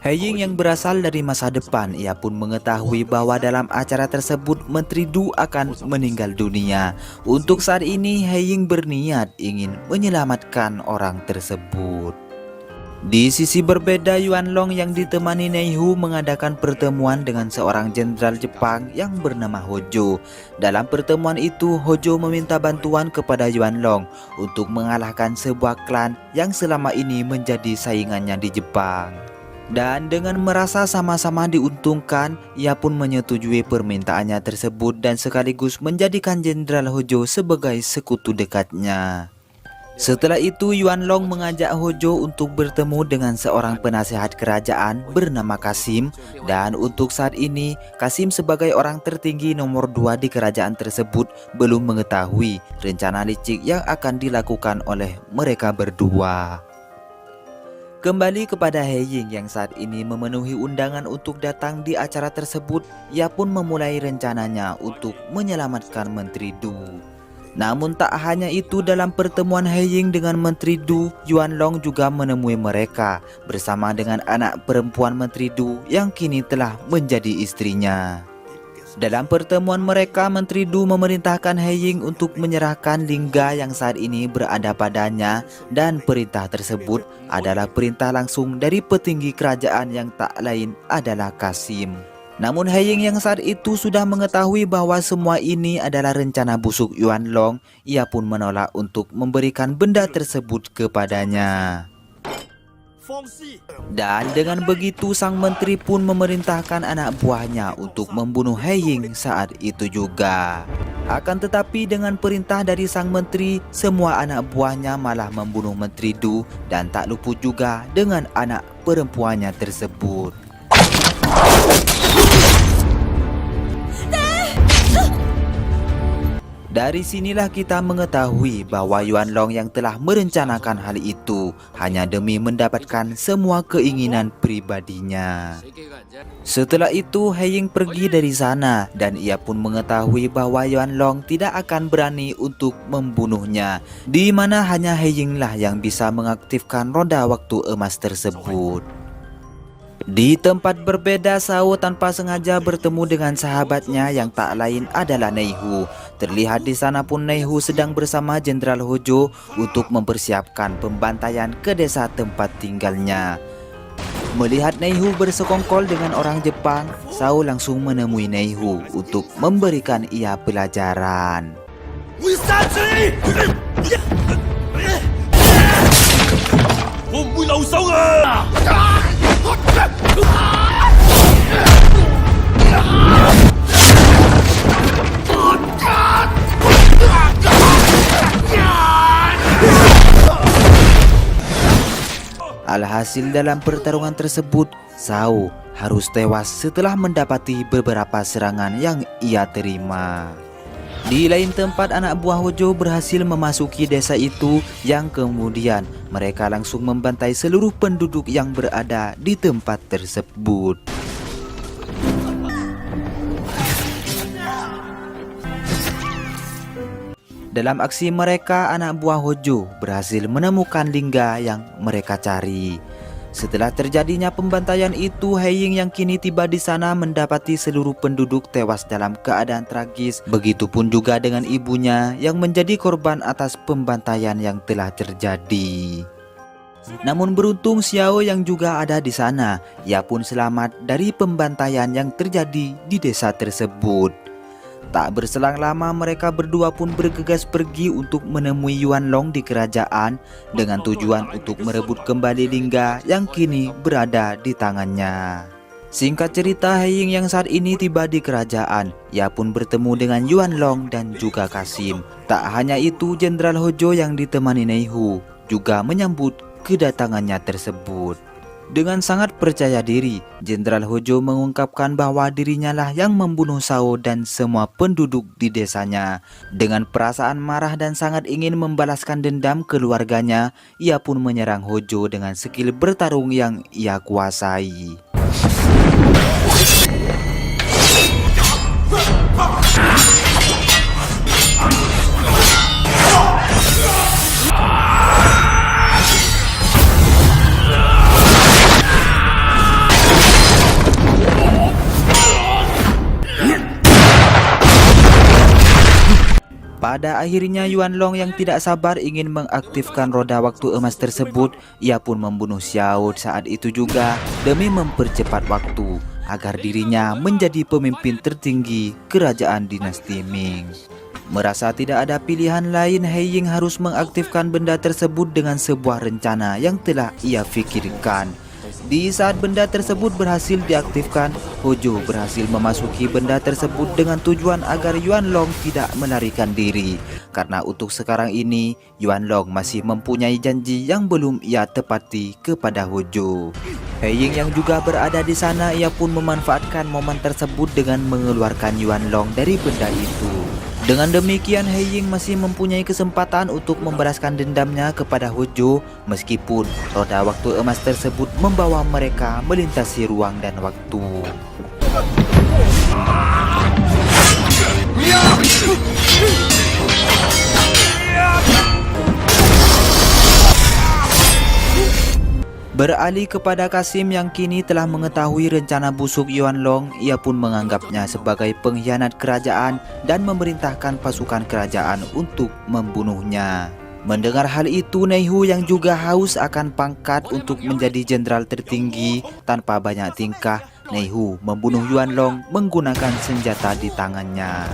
He Ying yang berasal dari masa depan, ia pun mengetahui bahwa dalam acara tersebut Menteri Du akan meninggal dunia. Untuk saat ini He Ying berniat ingin menyelamatkan orang tersebut. Di sisi berbeda, Yuan Long yang ditemani Nei Hu mengadakan pertemuan dengan seorang jenderal Jepang yang bernama Hojo. Dalam pertemuan itu, Hojo meminta bantuan kepada Yuan Long untuk mengalahkan sebuah klan yang selama ini menjadi saingannya di Jepang. Dan dengan merasa sama-sama diuntungkan, ia pun menyetujui permintaannya tersebut dan sekaligus menjadikan Jenderal Hojo sebagai sekutu dekatnya. Setelah itu, Yuan Long mengajak Hojo untuk bertemu dengan seorang penasehat kerajaan bernama Kasim. Dan untuk saat ini, Kasim sebagai orang tertinggi nomor 2 di kerajaan tersebut belum mengetahui rencana licik yang akan dilakukan oleh mereka berdua. Kembali kepada He Ying yang saat ini memenuhi undangan untuk datang di acara tersebut, ia pun memulai rencananya untuk menyelamatkan Menteri Du. Namun tak hanya itu, dalam pertemuan He Ying dengan Menteri Du, Yuan Long juga menemui mereka bersama dengan anak perempuan Menteri Du yang kini telah menjadi istrinya. Dalam pertemuan mereka, Menteri Du memerintahkan He Ying untuk menyerahkan lingga yang saat ini berada padanya, dan perintah tersebut adalah perintah langsung dari petinggi kerajaan yang tak lain adalah Kasim. Namun He Ying yang saat itu sudah mengetahui bahwa semua ini adalah rencana busuk Yuan Long. Ia pun menolak untuk memberikan benda tersebut kepadanya. Dan dengan begitu sang menteri pun memerintahkan anak buahnya untuk membunuh He Ying saat itu juga. Akan tetapi dengan perintah dari sang menteri, semua anak buahnya malah membunuh Menteri Du dan tak luput juga dengan anak perempuannya tersebut. Dari sinilah kita mengetahui bahwa Yuan Long yang telah merencanakan hal itu hanya demi mendapatkan semua keinginan pribadinya. Setelah itu He Ying pergi dari sana dan ia pun mengetahui bahwa Yuan Long tidak akan berani untuk membunuhnya, di mana hanya He Ying lah yang bisa mengaktifkan roda waktu emas tersebut. Di tempat berbeda, Shao tanpa sengaja bertemu dengan sahabatnya yang tak lain adalah Nei Hu. Terlihat di sana pun Nei Hu sedang bersama Jenderal Hojo untuk mempersiapkan pembantaian ke desa tempat tinggalnya. Melihat Nei Hu bersekongkol dengan orang Jepang, Shao langsung menemui Nei Hu untuk memberikan ia pelajaran. Alhasil dalam pertarungan tersebut, Shao harus tewas setelah mendapati beberapa serangan yang ia terima. Di lain tempat, anak buah Hojo berhasil memasuki desa itu yang kemudian mereka langsung membantai seluruh penduduk yang berada di tempat tersebut. Dalam aksi mereka, anak buah Hojo berhasil menemukan lingga yang mereka cari. Setelah terjadinya pembantaian itu, He Ying yang kini tiba di sana mendapati seluruh penduduk tewas dalam keadaan tragis. Begitupun juga dengan ibunya yang menjadi korban atas pembantaian yang telah terjadi. Namun beruntung Xiao yang juga ada di sana, ia pun selamat dari pembantaian yang terjadi di desa tersebut. Tak berselang lama mereka berdua pun bergegas pergi untuk menemui Yuan Long di kerajaan dengan tujuan untuk merebut kembali lingga yang kini berada di tangannya. Singkat cerita, He Ying yang saat ini tiba di kerajaan. Ia pun bertemu dengan Yuan Long dan juga Kasim. Tak hanya itu, Jenderal Hojo yang ditemani Nei Hu juga menyambut kedatangannya tersebut. Dengan sangat percaya diri, Jenderal Hojo mengungkapkan bahwa dirinya lah yang membunuh Shao dan semua penduduk di desanya. Dengan perasaan marah dan sangat ingin membalaskan dendam keluarganya, ia pun menyerang Hojo dengan skill bertarung yang ia kuasai. Pada akhirnya Yuan Long yang tidak sabar ingin mengaktifkan roda waktu emas tersebut. Ia pun membunuh Xiao saat itu juga demi mempercepat waktu agar dirinya menjadi pemimpin tertinggi kerajaan dinasti Ming. Merasa tidak ada pilihan lain, He Ying harus mengaktifkan benda tersebut dengan sebuah rencana yang telah ia fikirkan. Di saat benda tersebut berhasil diaktifkan, Hojo berhasil memasuki benda tersebut dengan tujuan agar Yuan Long tidak melarikan diri. Karena untuk sekarang ini, Yuan Long masih mempunyai janji yang belum ia tepati kepada Hojo. He Ying yang juga berada di sana, ia pun memanfaatkan momen tersebut dengan mengeluarkan Yuan Long dari benda itu. Dengan demikian, He Ying masih mempunyai kesempatan untuk membalaskan dendamnya kepada Hojo, meskipun roda waktu emas tersebut membawa mereka melintasi ruang dan waktu. Beralih kepada Kasim yang kini telah mengetahui rencana busuk Yuan Long, ia pun menganggapnya sebagai pengkhianat kerajaan dan memerintahkan pasukan kerajaan untuk membunuhnya. Mendengar hal itu, Nei Hu yang juga haus akan pangkat untuk menjadi jenderal tertinggi, tanpa banyak tingkah, Nei Hu membunuh Yuan Long menggunakan senjata di tangannya.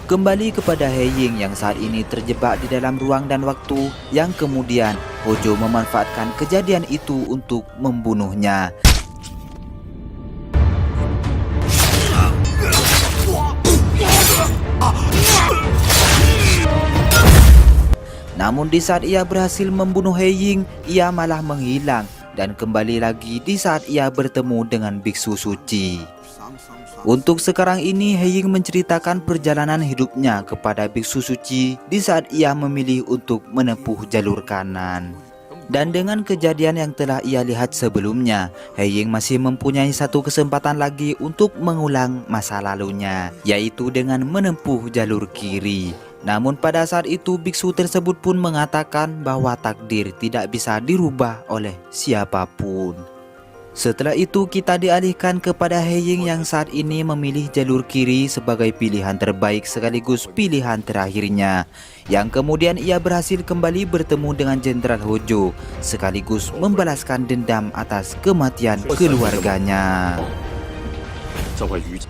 Kembali kepada He Ying yang saat ini terjebak di dalam ruang dan waktu, yang kemudian Hojo memanfaatkan kejadian itu untuk membunuhnya. Namun di saat ia berhasil membunuh He Ying, ia malah menghilang dan kembali lagi di saat ia bertemu dengan biksu suci. Untuk sekarang ini, He Ying menceritakan perjalanan hidupnya kepada biksu suci di saat ia memilih untuk menempuh jalur kanan. Dan dengan kejadian yang telah ia lihat sebelumnya, He Ying masih mempunyai satu kesempatan lagi untuk mengulang masa lalunya, yaitu dengan menempuh jalur kiri. Namun pada saat itu biksu tersebut pun mengatakan bahwa takdir tidak bisa dirubah oleh siapapun. Setelah itu kita dialihkan kepada He Ying yang saat ini memilih jalur kiri sebagai pilihan terbaik sekaligus pilihan terakhirnya, yang kemudian ia berhasil kembali bertemu dengan Jenderal Hojo sekaligus membalaskan dendam atas kematian keluarganya.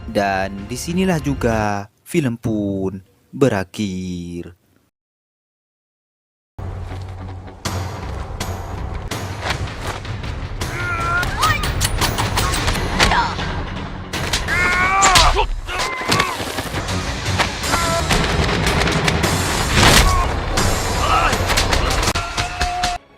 Dan disinilah juga film pun berakhir.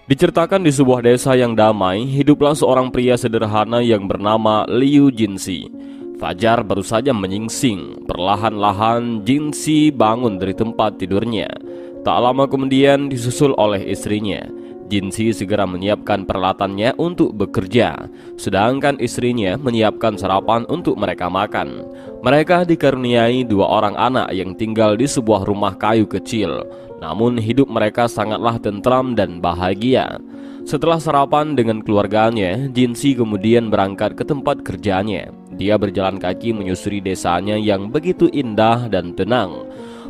Diceritakan di sebuah desa yang damai, hiduplah seorang pria sederhana yang bernama Liu Jinxi. Fajar baru saja menyingsing. Perlahan-lahan Jinxi bangun dari tempat tidurnya. Tak lama kemudian disusul oleh istrinya. Jinxi segera menyiapkan peralatannya untuk bekerja, sedangkan istrinya menyiapkan sarapan untuk mereka makan. Mereka dikaruniai dua orang anak yang tinggal di sebuah rumah kayu kecil. Namun hidup mereka sangatlah tentram dan bahagia. Setelah sarapan dengan keluarganya, Jinxi kemudian berangkat ke tempat kerjanya. Dia berjalan kaki menyusuri desanya yang begitu indah dan tenang.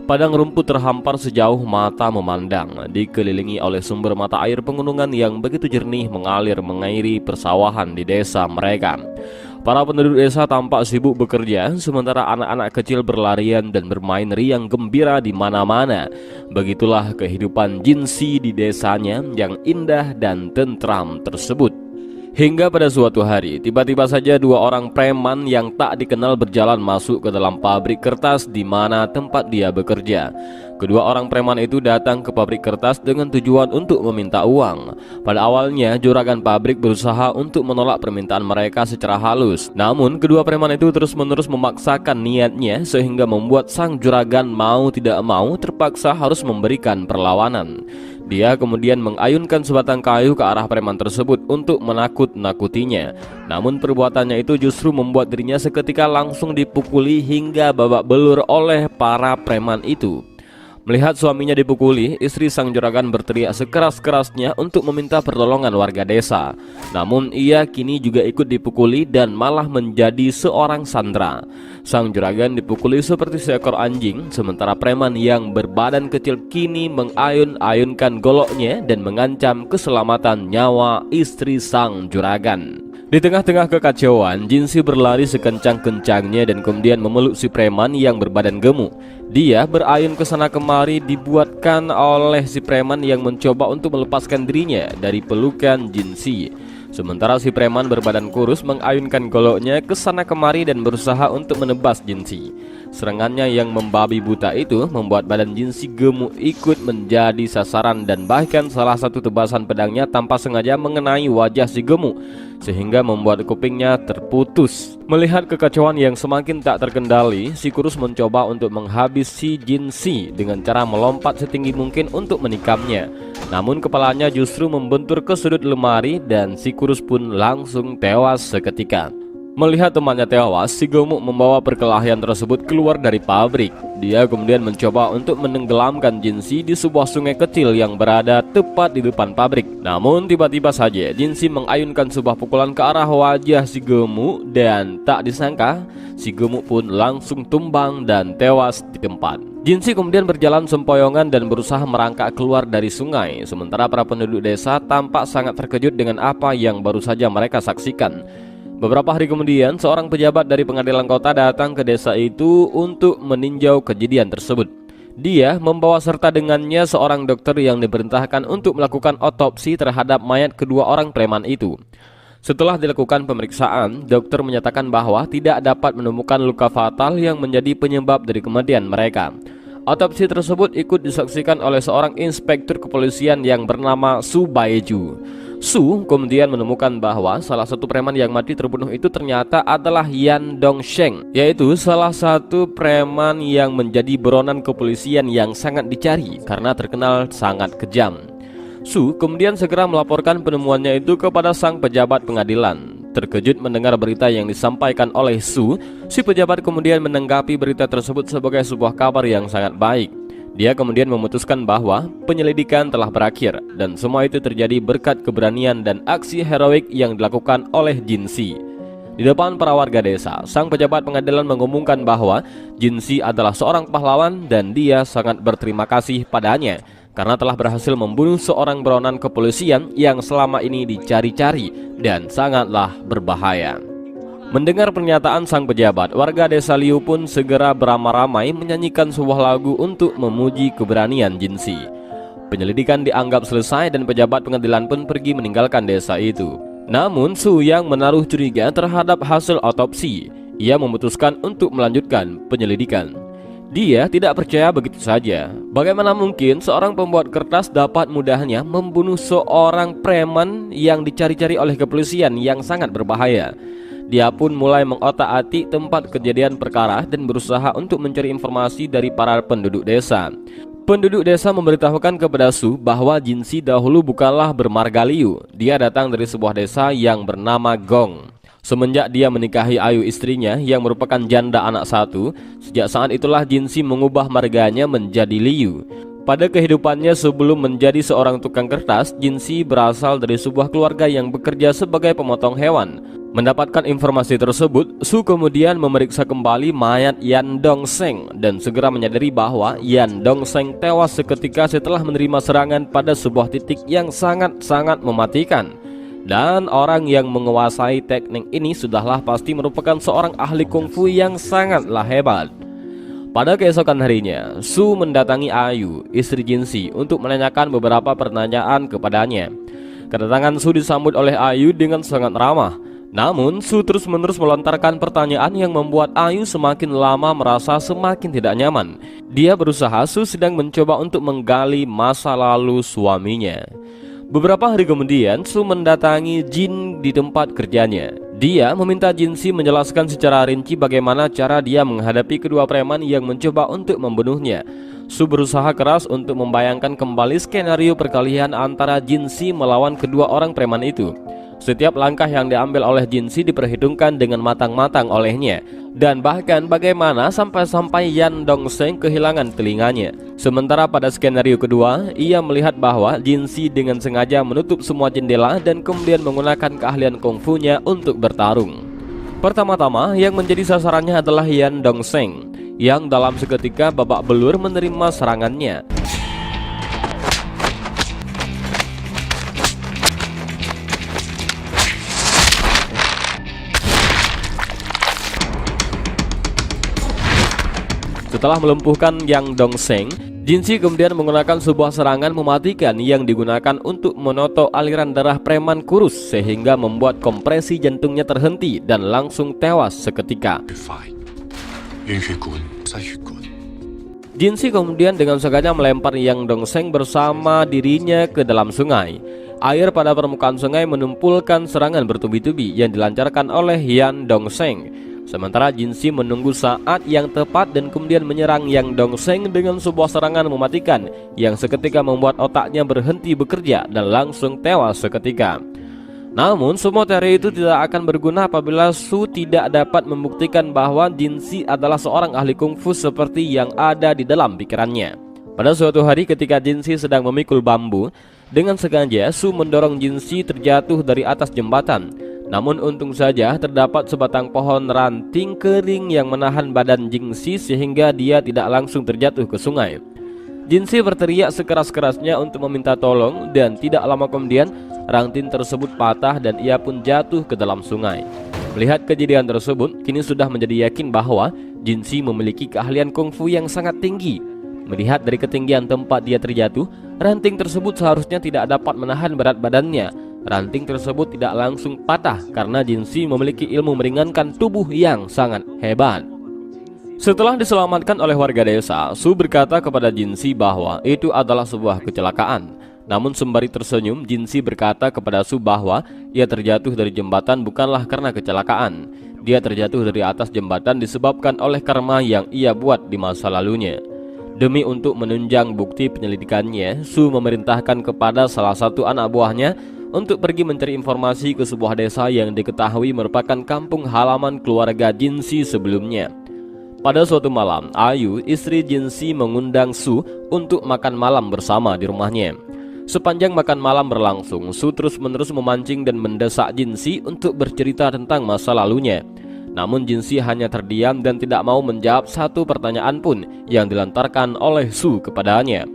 Padang rumput terhampar sejauh mata memandang, dikelilingi oleh sumber mata air pegunungan yang begitu jernih mengalir mengairi persawahan di desa mereka. Para penduduk desa tampak sibuk bekerja, sementara anak-anak kecil berlarian dan bermain riang gembira di mana-mana. Begitulah kehidupan Jinxi di desanya yang indah dan tentram tersebut. Hingga pada suatu hari, tiba-tiba saja dua orang preman yang tak dikenal berjalan masuk ke dalam pabrik kertas di mana tempat dia bekerja. Kedua orang preman itu datang ke pabrik kertas dengan tujuan untuk meminta uang. Pada awalnya, juragan pabrik berusaha untuk menolak permintaan mereka secara halus. Namun, kedua preman itu terus-menerus memaksakan niatnya sehingga membuat sang juragan mau tidak mau terpaksa harus memberikan perlawanan. Dia kemudian mengayunkan sebatang kayu ke arah preman tersebut untuk menakut-nakutinya. Namun perbuatannya itu justru membuat dirinya seketika langsung dipukuli hingga babak belur oleh para preman itu. Melihat suaminya dipukuli, istri sang juragan berteriak sekeras-kerasnya untuk meminta pertolongan warga desa. Namun ia kini juga ikut dipukuli dan malah menjadi seorang sandera. Sang juragan dipukuli seperti seekor anjing, sementara preman yang berbadan kecil kini mengayun-ayunkan goloknya dan mengancam keselamatan nyawa istri sang juragan. Di tengah-tengah kekacauan, Jinsi berlari sekencang-kencangnya dan kemudian memeluk si preman yang berbadan gemuk. Dia berayun ke sana kemari dibuatkan oleh si preman yang mencoba untuk melepaskan dirinya dari pelukan Jinsi. Sementara si preman berbadan kurus mengayunkan goloknya ke sana kemari dan berusaha untuk menebas Jinsi. Serangannya yang membabi buta itu membuat badan Jinsi gemuk ikut menjadi sasaran dan bahkan salah satu tebasan pedangnya tanpa sengaja mengenai wajah si gemuk sehingga membuat kupingnya terputus. Melihat kekacauan yang semakin tak terkendali, si kurus mencoba untuk menghabisi Jinsi dengan cara melompat setinggi mungkin untuk menikamnya. Namun kepalanya justru membentur ke sudut lemari dan si kurus pun langsung tewas seketika. Melihat temannya tewas, si gemuk membawa perkelahian tersebut keluar dari pabrik. Dia kemudian mencoba untuk menenggelamkan Jinsi di sebuah sungai kecil yang berada tepat di depan pabrik. Namun tiba-tiba saja Jinsi mengayunkan sebuah pukulan ke arah wajah si gemuk dan tak disangka si gemuk pun langsung tumbang dan tewas di tempat. Jinsi kemudian berjalan sempoyongan dan berusaha merangkak keluar dari sungai. Sementara para penduduk desa tampak sangat terkejut dengan apa yang baru saja mereka saksikan. Beberapa hari kemudian, seorang pejabat dari pengadilan kota datang ke desa itu untuk meninjau kejadian tersebut. Dia membawa serta dengannya seorang dokter yang diperintahkan untuk melakukan otopsi terhadap mayat kedua orang preman itu. Setelah dilakukan pemeriksaan, dokter menyatakan bahwa tidak dapat menemukan luka fatal yang menjadi penyebab dari kematian mereka. Otopsi tersebut ikut disaksikan oleh seorang inspektur kepolisian yang bernama Su Baeju. Su kemudian menemukan bahwa salah satu preman yang mati terbunuh itu ternyata adalah Yan Dongsheng, yaitu salah satu preman yang menjadi buronan kepolisian yang sangat dicari karena terkenal sangat kejam. Su kemudian segera melaporkan penemuannya itu kepada sang pejabat pengadilan. Terkejut mendengar berita yang disampaikan oleh Su, si pejabat kemudian menanggapi berita tersebut sebagai sebuah kabar yang sangat baik. Dia kemudian memutuskan bahwa penyelidikan telah berakhir dan semua itu terjadi berkat keberanian dan aksi heroik yang dilakukan oleh Jinsi. Di depan para warga desa, sang pejabat pengadilan mengumumkan bahwa Jinsi adalah seorang pahlawan dan dia sangat berterima kasih padanya karena telah berhasil membunuh seorang buronan kepolisian yang selama ini dicari-cari dan sangatlah berbahaya. Mendengar pernyataan sang pejabat, warga desa Liu pun segera beramai-ramai menyanyikan sebuah lagu untuk memuji keberanian Jinsi. Penyelidikan dianggap selesai dan pejabat pengadilan pun pergi meninggalkan desa itu. Namun Su yang menaruh curiga terhadap hasil otopsi. Ia memutuskan untuk melanjutkan penyelidikan. Dia tidak percaya begitu saja. Bagaimana mungkin seorang pembuat kertas dapat mudahnya membunuh seorang preman yang dicari-cari oleh kepolisian yang sangat berbahaya. Dia pun mulai mengotak-atik tempat kejadian perkara dan berusaha untuk mencari informasi dari para penduduk desa. Penduduk desa memberitahukan kepada Su bahwa Jinsi dahulu bukanlah bermarga Liu. Dia datang dari sebuah desa yang bernama Gong. Semenjak dia menikahi Ayu istrinya yang merupakan janda anak satu, sejak saat itulah Jinsi mengubah marganya menjadi Liu. Pada kehidupannya sebelum menjadi seorang tukang kertas, Jinsi berasal dari sebuah keluarga yang bekerja sebagai pemotong hewan. Mendapatkan informasi tersebut, Su kemudian memeriksa kembali mayat Yan Dongsheng dan segera menyadari bahwa Yan Dongsheng tewas seketika setelah menerima serangan pada sebuah titik yang sangat-sangat mematikan. Dan orang yang menguasai teknik ini sudahlah pasti merupakan seorang ahli kungfu yang sangatlah hebat. Pada keesokan harinya, Su mendatangi Ayu, istri Jinsi, untuk menanyakan beberapa pertanyaan kepadanya. Kedatangan Su disambut oleh Ayu dengan sangat ramah. Namun Su terus-menerus melontarkan pertanyaan yang membuat Ayu semakin lama merasa semakin tidak nyaman. Dia berusaha Su sedang mencoba untuk menggali masa lalu suaminya. Beberapa hari kemudian Su mendatangi Jin di tempat kerjanya. Dia meminta Jinsi menjelaskan secara rinci bagaimana cara dia menghadapi kedua preman yang mencoba untuk membunuhnya. Su berusaha keras untuk membayangkan kembali skenario perkelahian antara Jinsi melawan kedua orang preman itu. Setiap langkah yang diambil oleh Jinsi diperhitungkan dengan matang-matang olehnya. Dan bahkan bagaimana sampai-sampai Yan Dongseng kehilangan telinganya. Sementara pada skenario kedua, ia melihat bahwa Jinsi dengan sengaja menutup semua jendela dan kemudian menggunakan keahlian kungfunya untuk bertarung. Pertama-tama yang menjadi sasarannya adalah Yan Dongseng, yang dalam seketika babak belur menerima serangannya. Setelah melumpuhkan Yang Dongseng, Jinsi kemudian menggunakan sebuah serangan mematikan yang digunakan untuk menotok aliran darah preman kurus sehingga membuat kompresi jantungnya terhenti dan langsung tewas seketika. Jinsi kemudian dengan sengaja melempar Yang Dongseng bersama dirinya ke dalam sungai. Air pada permukaan sungai menumpulkan serangan bertubi-tubi yang dilancarkan oleh Yan Dongseng. Sementara Jinsi menunggu saat yang tepat dan kemudian menyerang Yang Dongseng dengan sebuah serangan mematikan yang seketika membuat otaknya berhenti bekerja dan langsung tewas seketika. Namun semua teori itu tidak akan berguna apabila Su tidak dapat membuktikan bahwa Jinsi adalah seorang ahli kungfu seperti yang ada di dalam pikirannya. Pada suatu hari ketika Jinsi sedang memikul bambu, dengan sengaja Su mendorong Jinsi terjatuh dari atas jembatan. Namun untung saja terdapat sebatang pohon ranting kering yang menahan badan Jinsi sehingga dia tidak langsung terjatuh ke sungai. Jinsi berteriak sekeras-kerasnya untuk meminta tolong dan tidak lama kemudian ranting tersebut patah dan ia pun jatuh ke dalam sungai. Melihat kejadian tersebut, kini sudah menjadi yakin bahwa Jinsi memiliki keahlian kungfu yang sangat tinggi. Melihat dari ketinggian tempat dia terjatuh, ranting tersebut seharusnya tidak dapat menahan berat badannya. Ranting tersebut tidak langsung patah karena Jinsi memiliki ilmu meringankan tubuh yang sangat hebat. Setelah diselamatkan oleh warga desa, Su berkata kepada Jinsi bahwa itu adalah sebuah kecelakaan. Namun sembari tersenyum, Jinsi berkata kepada Su bahwa ia terjatuh dari jembatan bukanlah karena kecelakaan. Dia terjatuh dari atas jembatan disebabkan oleh karma yang ia buat di masa lalunya. Demi untuk menunjang bukti penyelidikannya, Su memerintahkan kepada salah satu anak buahnya untuk pergi mencari informasi ke sebuah desa yang diketahui merupakan kampung halaman keluarga Jinsi sebelumnya. Pada suatu malam, Ayu, istri Jinsi, mengundang Su untuk makan malam bersama di rumahnya. Sepanjang makan malam berlangsung, Su terus-menerus memancing dan mendesak Jinsi untuk bercerita tentang masa lalunya. Namun Jinsi hanya terdiam dan tidak mau menjawab satu pertanyaan pun yang dilontarkan oleh Su kepadanya.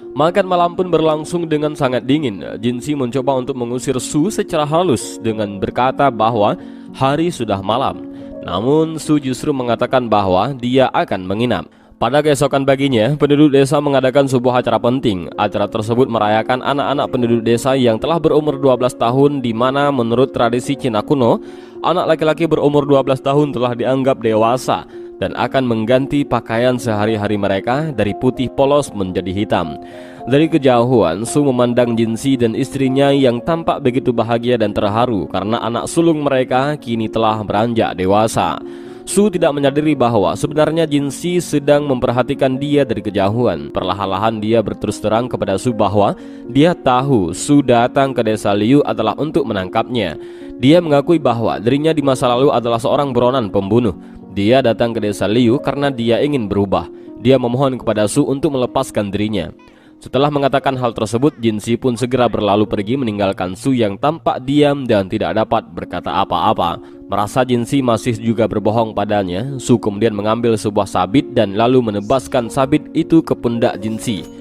Makan malam pun berlangsung dengan sangat dingin. Jinsi mencoba untuk mengusir Su secara halus dengan berkata bahwa hari sudah malam. Namun Su justru mengatakan bahwa dia akan menginap. Pada keesokan paginya, penduduk desa mengadakan sebuah acara penting. Acara tersebut merayakan anak-anak penduduk desa yang telah berumur 12 tahun, di mana menurut tradisi Cina kuno, anak laki-laki berumur 12 tahun telah dianggap dewasa dan akan mengganti pakaian sehari-hari mereka dari putih polos menjadi hitam. Dari kejauhan, Su memandang Jinsi dan istrinya yang tampak begitu bahagia dan terharu karena anak sulung mereka kini telah beranjak dewasa. Su tidak menyadari bahwa sebenarnya Jinsi sedang memperhatikan dia dari kejauhan. Perlahan-lahan dia berterus terang kepada Su bahwa dia tahu Su datang ke desa Liu adalah untuk menangkapnya. Dia mengakui bahwa dirinya di masa lalu adalah seorang buronan pembunuh. Dia datang ke desa Liu karena dia ingin berubah. Dia memohon kepada Su untuk melepaskan dirinya. Setelah mengatakan hal tersebut, Jinsi pun segera berlalu pergi meninggalkan Su yang tampak diam dan tidak dapat berkata apa-apa. Merasa Jinsi masih juga berbohong padanya, Su kemudian mengambil sebuah sabit dan lalu menebaskan sabit itu ke pundak Jinsi.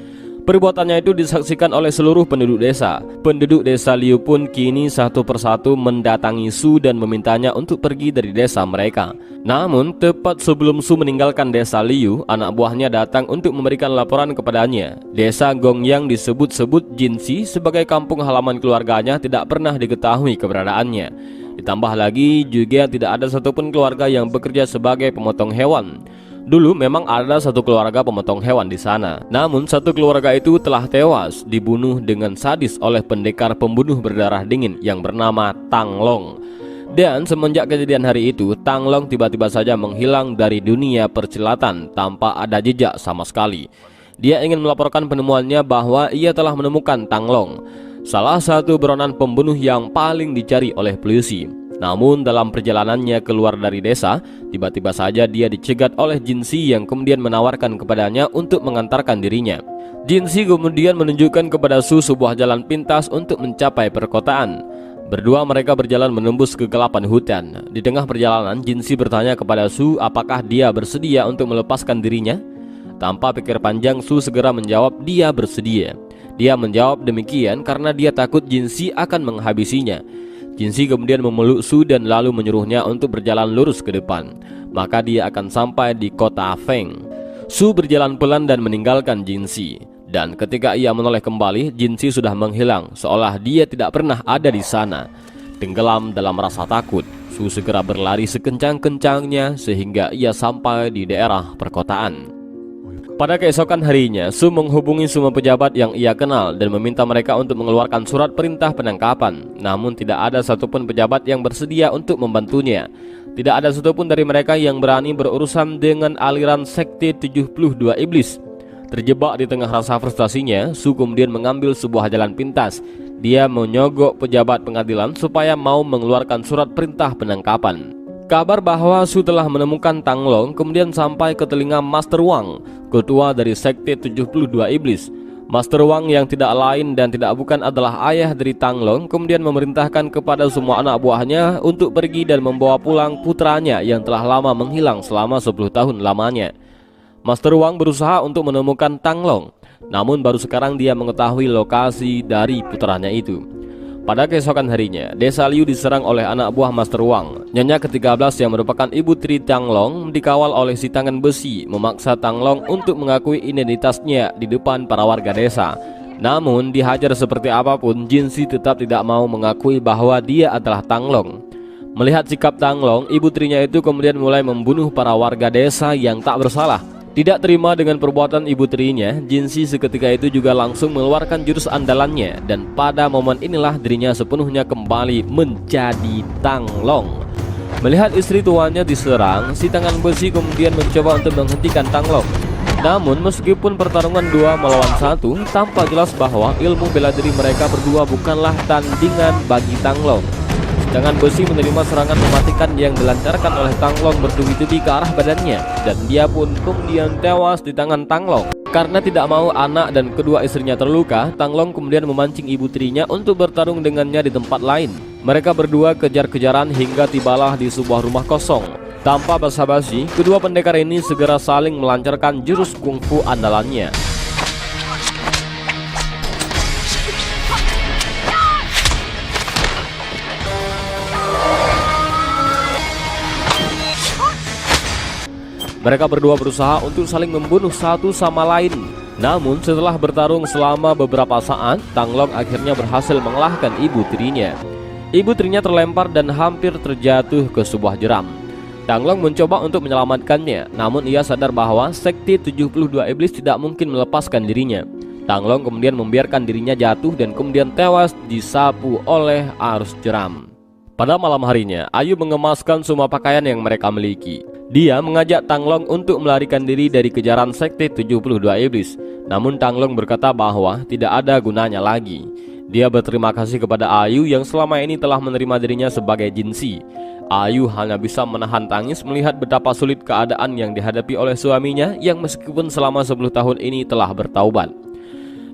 Perbuatannya itu disaksikan oleh seluruh penduduk desa. Penduduk desa Liu pun kini satu persatu mendatangi Su dan memintanya untuk pergi dari desa mereka. Namun tepat sebelum Su meninggalkan desa Liu, anak buahnya datang untuk memberikan laporan kepadanya. Desa Gongyang disebut-sebut Jinsi sebagai kampung halaman keluarganya tidak pernah diketahui keberadaannya. Ditambah lagi juga tidak ada satupun keluarga yang bekerja sebagai pemotong hewan. Dulu memang ada satu keluarga pemotong hewan di sana. Namun satu keluarga itu telah tewas dibunuh dengan sadis oleh pendekar pembunuh berdarah dingin yang bernama Tang Long. Dan semenjak kejadian hari itu, Tang Long tiba-tiba saja menghilang dari dunia persilatan tanpa ada jejak sama sekali. Dia ingin melaporkan penemuannya bahwa ia telah menemukan Tang Long. salah satu buronan pembunuh yang paling dicari oleh polisi. Namun dalam perjalanannya keluar dari desa, tiba-tiba saja dia dicegat oleh Jinsi yang kemudian menawarkan kepadanya untuk mengantarkan dirinya. Jinsi kemudian menunjukkan kepada Su sebuah jalan pintas untuk mencapai perkotaan. Berdua mereka berjalan menembus kegelapan hutan. Di tengah perjalanan, Jinsi bertanya kepada Su apakah dia bersedia untuk melepaskan dirinya. Tanpa pikir panjang, Su segera menjawab dia bersedia. Dia menjawab demikian karena dia takut Jinsi akan menghabisinya. Jinsi kemudian memeluk Su dan lalu menyuruhnya untuk berjalan lurus ke depan. Maka dia akan sampai di kota Feng. Su berjalan pelan dan meninggalkan Jinsi. Dan ketika ia menoleh kembali, Jinsi sudah menghilang, seolah dia tidak pernah ada di sana. Tenggelam dalam rasa takut, Su segera berlari sekencang-kencangnya sehingga ia sampai di daerah perkotaan. Pada keesokan harinya, Su menghubungi semua pejabat yang ia kenal dan meminta mereka untuk mengeluarkan surat perintah penangkapan. Namun tidak ada satupun pejabat yang bersedia untuk membantunya. Tidak ada satupun dari mereka yang berani berurusan dengan aliran sekte 72 iblis. Terjebak di tengah rasa frustasinya, Su kemudian mengambil sebuah jalan pintas. Dia menyogok pejabat pengadilan supaya mau mengeluarkan surat perintah penangkapan. Kabar bahwa Su telah menemukan Tang Long kemudian sampai ke telinga Master Wang, ketua dari sekte 72 iblis. Master Wang yang tidak lain dan tidak bukan adalah ayah dari Tang Long kemudian memerintahkan kepada semua anak buahnya untuk pergi dan membawa pulang putranya yang telah lama menghilang selama 10 tahun lamanya. Master Wang berusaha untuk menemukan Tang Long, namun baru sekarang dia mengetahui lokasi dari putranya itu. Pada keesokan harinya, desa Liu diserang oleh anak buah Master Wang. Nyonya ke-13 yang merupakan ibu tiri Tang Long dikawal oleh si tangan besi memaksa Tang Long untuk mengakui identitasnya di depan para warga desa. Namun dihajar seperti apapun, Jinsi tetap tidak mau mengakui bahwa dia adalah Tang Long. Melihat sikap Tang Long, ibu tirinya itu kemudian mulai membunuh para warga desa yang tak bersalah. Tidak terima dengan perbuatan ibu tirinya, Jinsi seketika itu juga langsung mengeluarkan jurus andalannya. Dan pada momen inilah dirinya sepenuhnya kembali menjadi Tang Long. Melihat istri tuanya diserang, si tangan besi kemudian mencoba untuk menghentikan Tang Long. Namun meskipun pertarungan 2 melawan 1, tampak jelas bahwa ilmu bela diri mereka berdua bukanlah tandingan bagi Tang Long. Tangan besi menerima serangan mematikan yang dilancarkan oleh Tang Long bertubi-tubi ke arah badannya, dan dia pun kemudian tewas di tangan Tang Long. Karena tidak mau anak dan kedua istrinya terluka, Tang Long kemudian memancing ibu tirinya untuk bertarung dengannya di tempat lain. Mereka berdua kejar-kejaran hingga tibalah di sebuah rumah kosong. Tanpa basa-basi, kedua pendekar ini segera saling melancarkan jurus kungfu andalannya. Mereka berdua berusaha untuk saling membunuh satu sama lain. Namun setelah bertarung selama beberapa saat, Tang Long akhirnya berhasil mengalahkan ibu tirinya. Ibu tirinya terlempar dan hampir terjatuh ke sebuah jeram. Tang Long mencoba untuk menyelamatkannya, namun ia sadar bahwa sekte 72 iblis tidak mungkin melepaskan dirinya. Tang Long kemudian membiarkan dirinya jatuh dan kemudian tewas disapu oleh arus jeram. Pada malam harinya, Ayu mengemaskan semua pakaian yang mereka miliki. Dia mengajak Tang Long untuk melarikan diri dari kejaran sekte 72 iblis. Namun Tang Long berkata bahwa tidak ada gunanya lagi. Dia berterima kasih kepada Ayu yang selama ini telah menerima dirinya sebagai Jinsi. Ayu hanya bisa menahan tangis melihat betapa sulit keadaan yang dihadapi oleh suaminya yang meskipun selama 10 tahun ini telah bertaubat.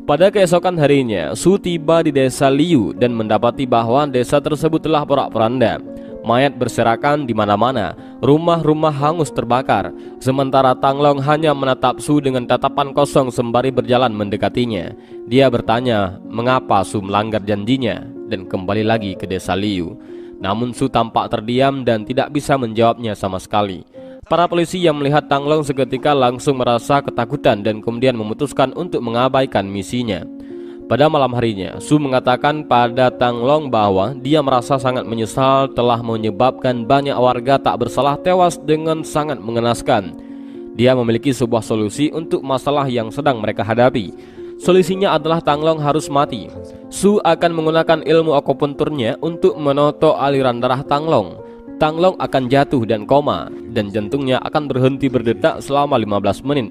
Pada keesokan harinya, Su tiba di desa Liu dan mendapati bahwa desa tersebut telah porak-poranda. Mayat berserakan di mana-mana, rumah-rumah hangus terbakar. Sementara Tang Long hanya menatap Su dengan tatapan kosong sembari berjalan mendekatinya. Dia bertanya mengapa Su melanggar janjinya dan kembali lagi ke desa Liu. Namun Su tampak terdiam dan tidak bisa menjawabnya sama sekali. Para polisi yang melihat Tang Long seketika langsung merasa ketakutan dan kemudian memutuskan untuk mengabaikan misinya. Pada malam harinya, Su mengatakan pada Tang Long bahwa dia merasa sangat menyesal telah menyebabkan banyak warga tak bersalah tewas dengan sangat mengenaskan. Dia memiliki sebuah solusi untuk masalah yang sedang mereka hadapi. Solusinya adalah Tang Long harus mati. Su akan menggunakan ilmu akupunturnya untuk menotok aliran darah Tang Long. Tang Long akan jatuh dan koma, dan jantungnya akan berhenti berdetak selama 15 menit.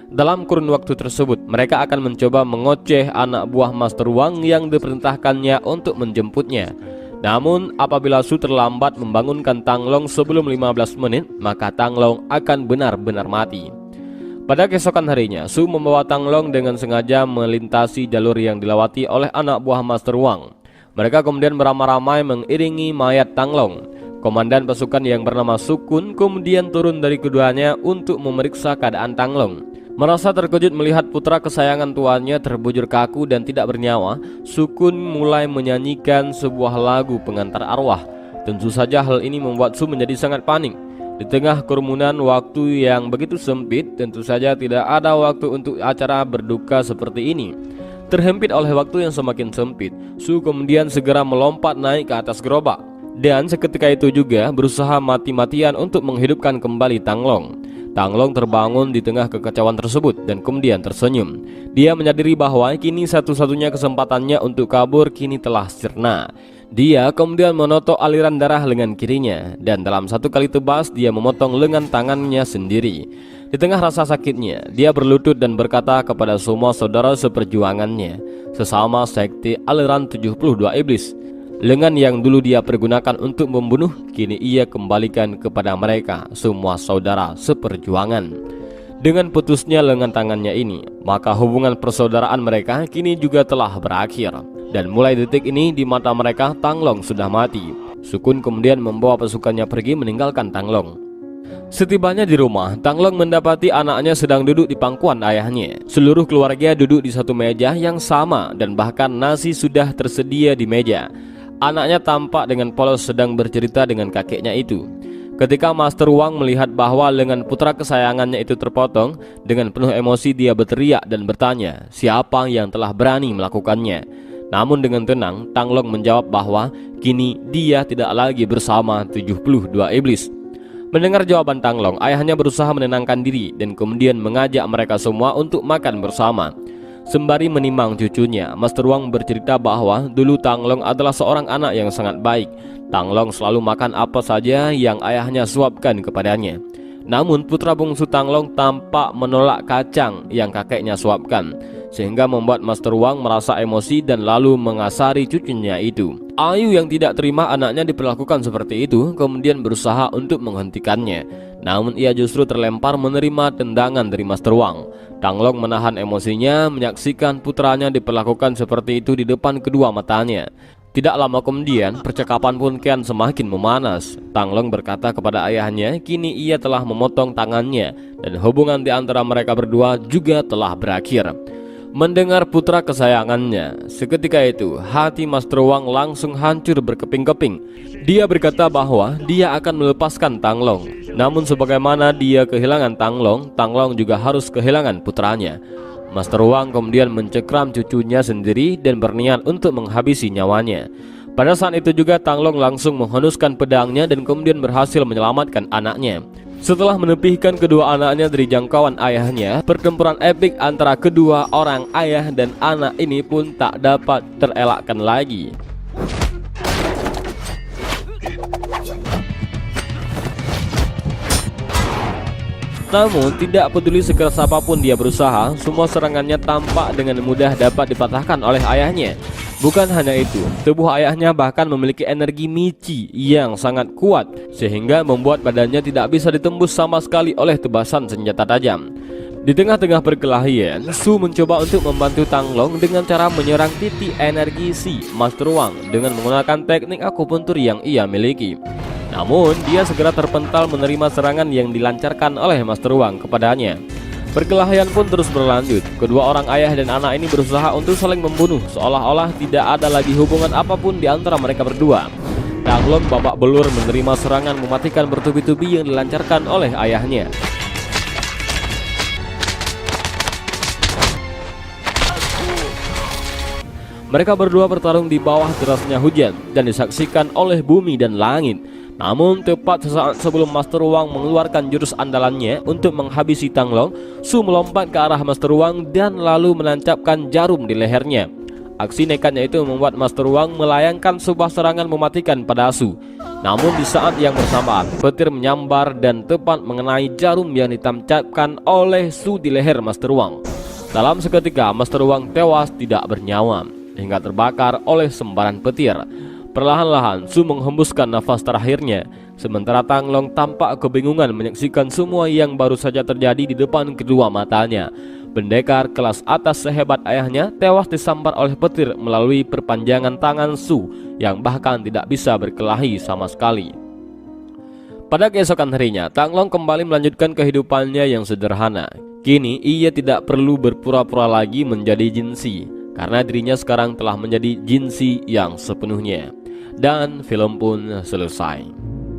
Dalam kurun waktu tersebut, mereka akan mencoba mengoceh anak buah Master Wang yang diperintahkannya untuk menjemputnya. Namun, apabila Su terlambat membangunkan Tang Long sebelum 15 menit, maka Tang Long akan benar-benar mati. Pada keesokan harinya, Su membawa Tang Long dengan sengaja melintasi jalur yang dilewati oleh anak buah Master Wang. Mereka kemudian beramai-ramai mengiringi mayat Tang Long. Komandan pasukan yang bernama Sukun kemudian turun dari keduanya untuk memeriksa keadaan Tang Long. Merasa terkejut melihat putra kesayangan tuannya terbujur kaku dan tidak bernyawa, Sukun mulai menyanyikan sebuah lagu pengantar arwah. Tentu saja hal ini membuat Su menjadi sangat panik. Di tengah kerumunan waktu yang begitu sempit, tentu saja tidak ada waktu untuk acara berduka seperti ini. Terhimpit oleh waktu yang semakin sempit, Su kemudian segera melompat naik ke atas gerobak. Dan seketika itu juga berusaha mati-matian untuk menghidupkan kembali Tang Long. Tang Long terbangun di tengah kekacauan tersebut dan kemudian tersenyum. Dia menyadari bahwa kini satu-satunya kesempatannya untuk kabur kini telah sirna. Dia kemudian menotok aliran darah lengan kirinya dan dalam satu kali tebas dia memotong lengan tangannya sendiri. Di tengah rasa sakitnya, dia berlutut dan berkata kepada semua saudara seperjuangannya, sesama sekte aliran 72 iblis. Lengan yang dulu dia pergunakan untuk membunuh, kini ia kembalikan kepada mereka, semua saudara seperjuangan. Dengan putusnya lengan tangannya ini, maka hubungan persaudaraan mereka kini juga telah berakhir. Dan mulai detik ini di mata mereka Tang Long sudah mati. Sukun kemudian membawa pasukannya pergi meninggalkan Tang Long. Setibanya di rumah, Tang Long mendapati anaknya sedang duduk di pangkuan ayahnya. Seluruh keluarga duduk di satu meja yang sama dan bahkan nasi sudah tersedia di meja. Anaknya tampak dengan polos sedang bercerita dengan kakeknya itu. Ketika Master Wang melihat bahwa lengan putra kesayangannya itu terpotong, dengan penuh emosi dia berteriak dan bertanya, siapa yang telah berani melakukannya. Namun dengan tenang, Tang Long menjawab bahwa kini dia tidak lagi bersama 72 iblis. Mendengar jawaban Tang Long, ayahnya berusaha menenangkan diri dan kemudian mengajak mereka semua untuk makan bersama. Sembari menimang cucunya, Master Wang bercerita bahwa dulu Tang Long adalah seorang anak yang sangat baik. Tang Long selalu makan apa saja yang ayahnya suapkan kepadanya. Namun putra bungsu Tang Long tampak menolak kacang yang kakeknya suapkan, sehingga membuat Master Wang merasa emosi dan lalu mengasari cucunya itu. Ayu yang tidak terima anaknya diperlakukan seperti itu kemudian berusaha untuk menghentikannya. Namun ia justru terlempar menerima tendangan dari Master Wang. Tang Long menahan emosinya menyaksikan putranya diperlakukan seperti itu di depan kedua matanya. Tidak lama kemudian percakapan pun kian semakin memanas. Tang Long berkata kepada ayahnya kini ia telah memotong tangannya dan hubungan di antara mereka berdua juga telah berakhir. Mendengar putra kesayangannya, seketika itu hati Master Wang langsung hancur berkeping-keping. Dia berkata bahwa dia akan melepaskan Tang Long. Namun sebagaimana dia kehilangan Tang Long juga harus kehilangan putranya. Master Wang kemudian mencekram cucunya sendiri dan berniat untuk menghabisi nyawanya. Pada saat itu juga Tang Long langsung menghunuskan pedangnya dan kemudian berhasil menyelamatkan anaknya. Setelah menepihkan kedua anaknya dari jangkauan ayahnya, pertempuran epik antara kedua orang ayah dan anak ini pun tak dapat terelakkan lagi. Namun tidak peduli sekeras apapun dia berusaha, semua serangannya tampak dengan mudah dapat dipatahkan oleh ayahnya. Bukan hanya itu, tubuh ayahnya bahkan memiliki energi michi yang sangat kuat, sehingga membuat badannya tidak bisa ditembus sama sekali oleh tebasan senjata tajam. Di tengah-tengah perkelahian, Su mencoba untuk membantu Tang Long dengan cara menyerang titik energi si Master Wang dengan menggunakan teknik akupuntur yang ia miliki. Namun dia segera terpental menerima serangan yang dilancarkan oleh Master Wang kepadanya. Perkelahian pun terus berlanjut. Kedua orang ayah dan anak ini berusaha untuk saling membunuh, seolah-olah tidak ada lagi hubungan apapun di antara mereka berdua. Tang Long babak belur menerima serangan mematikan bertubi-tubi yang dilancarkan oleh ayahnya. Mereka berdua bertarung di bawah derasnya hujan dan disaksikan oleh bumi dan langit. Namun tepat sesaat sebelum Master Wang mengeluarkan jurus andalannya untuk menghabisi Tang Long, Su melompat ke arah Master Wang dan lalu menancapkan jarum di lehernya. Aksi nekatnya itu membuat Master Wang melayangkan sebuah serangan mematikan pada Su. Namun di saat yang bersamaan, petir menyambar dan tepat mengenai jarum yang ditancapkan oleh Su di leher Master Wang. Dalam seketika, Master Wang tewas tidak bernyawa hingga terbakar oleh sembaran petir. Perlahan-lahan Su menghembuskan nafas terakhirnya, sementara Tang Long tampak kebingungan menyaksikan semua yang baru saja terjadi di depan kedua matanya. Pendekar kelas atas sehebat ayahnya tewas disambar oleh petir melalui perpanjangan tangan Su yang bahkan tidak bisa berkelahi sama sekali. Pada keesokan harinya, Tang Long kembali melanjutkan kehidupannya yang sederhana. Kini ia tidak perlu berpura-pura lagi menjadi Jinsi, karena dirinya sekarang telah menjadi Jinsi yang sepenuhnya. Dan film pun selesai.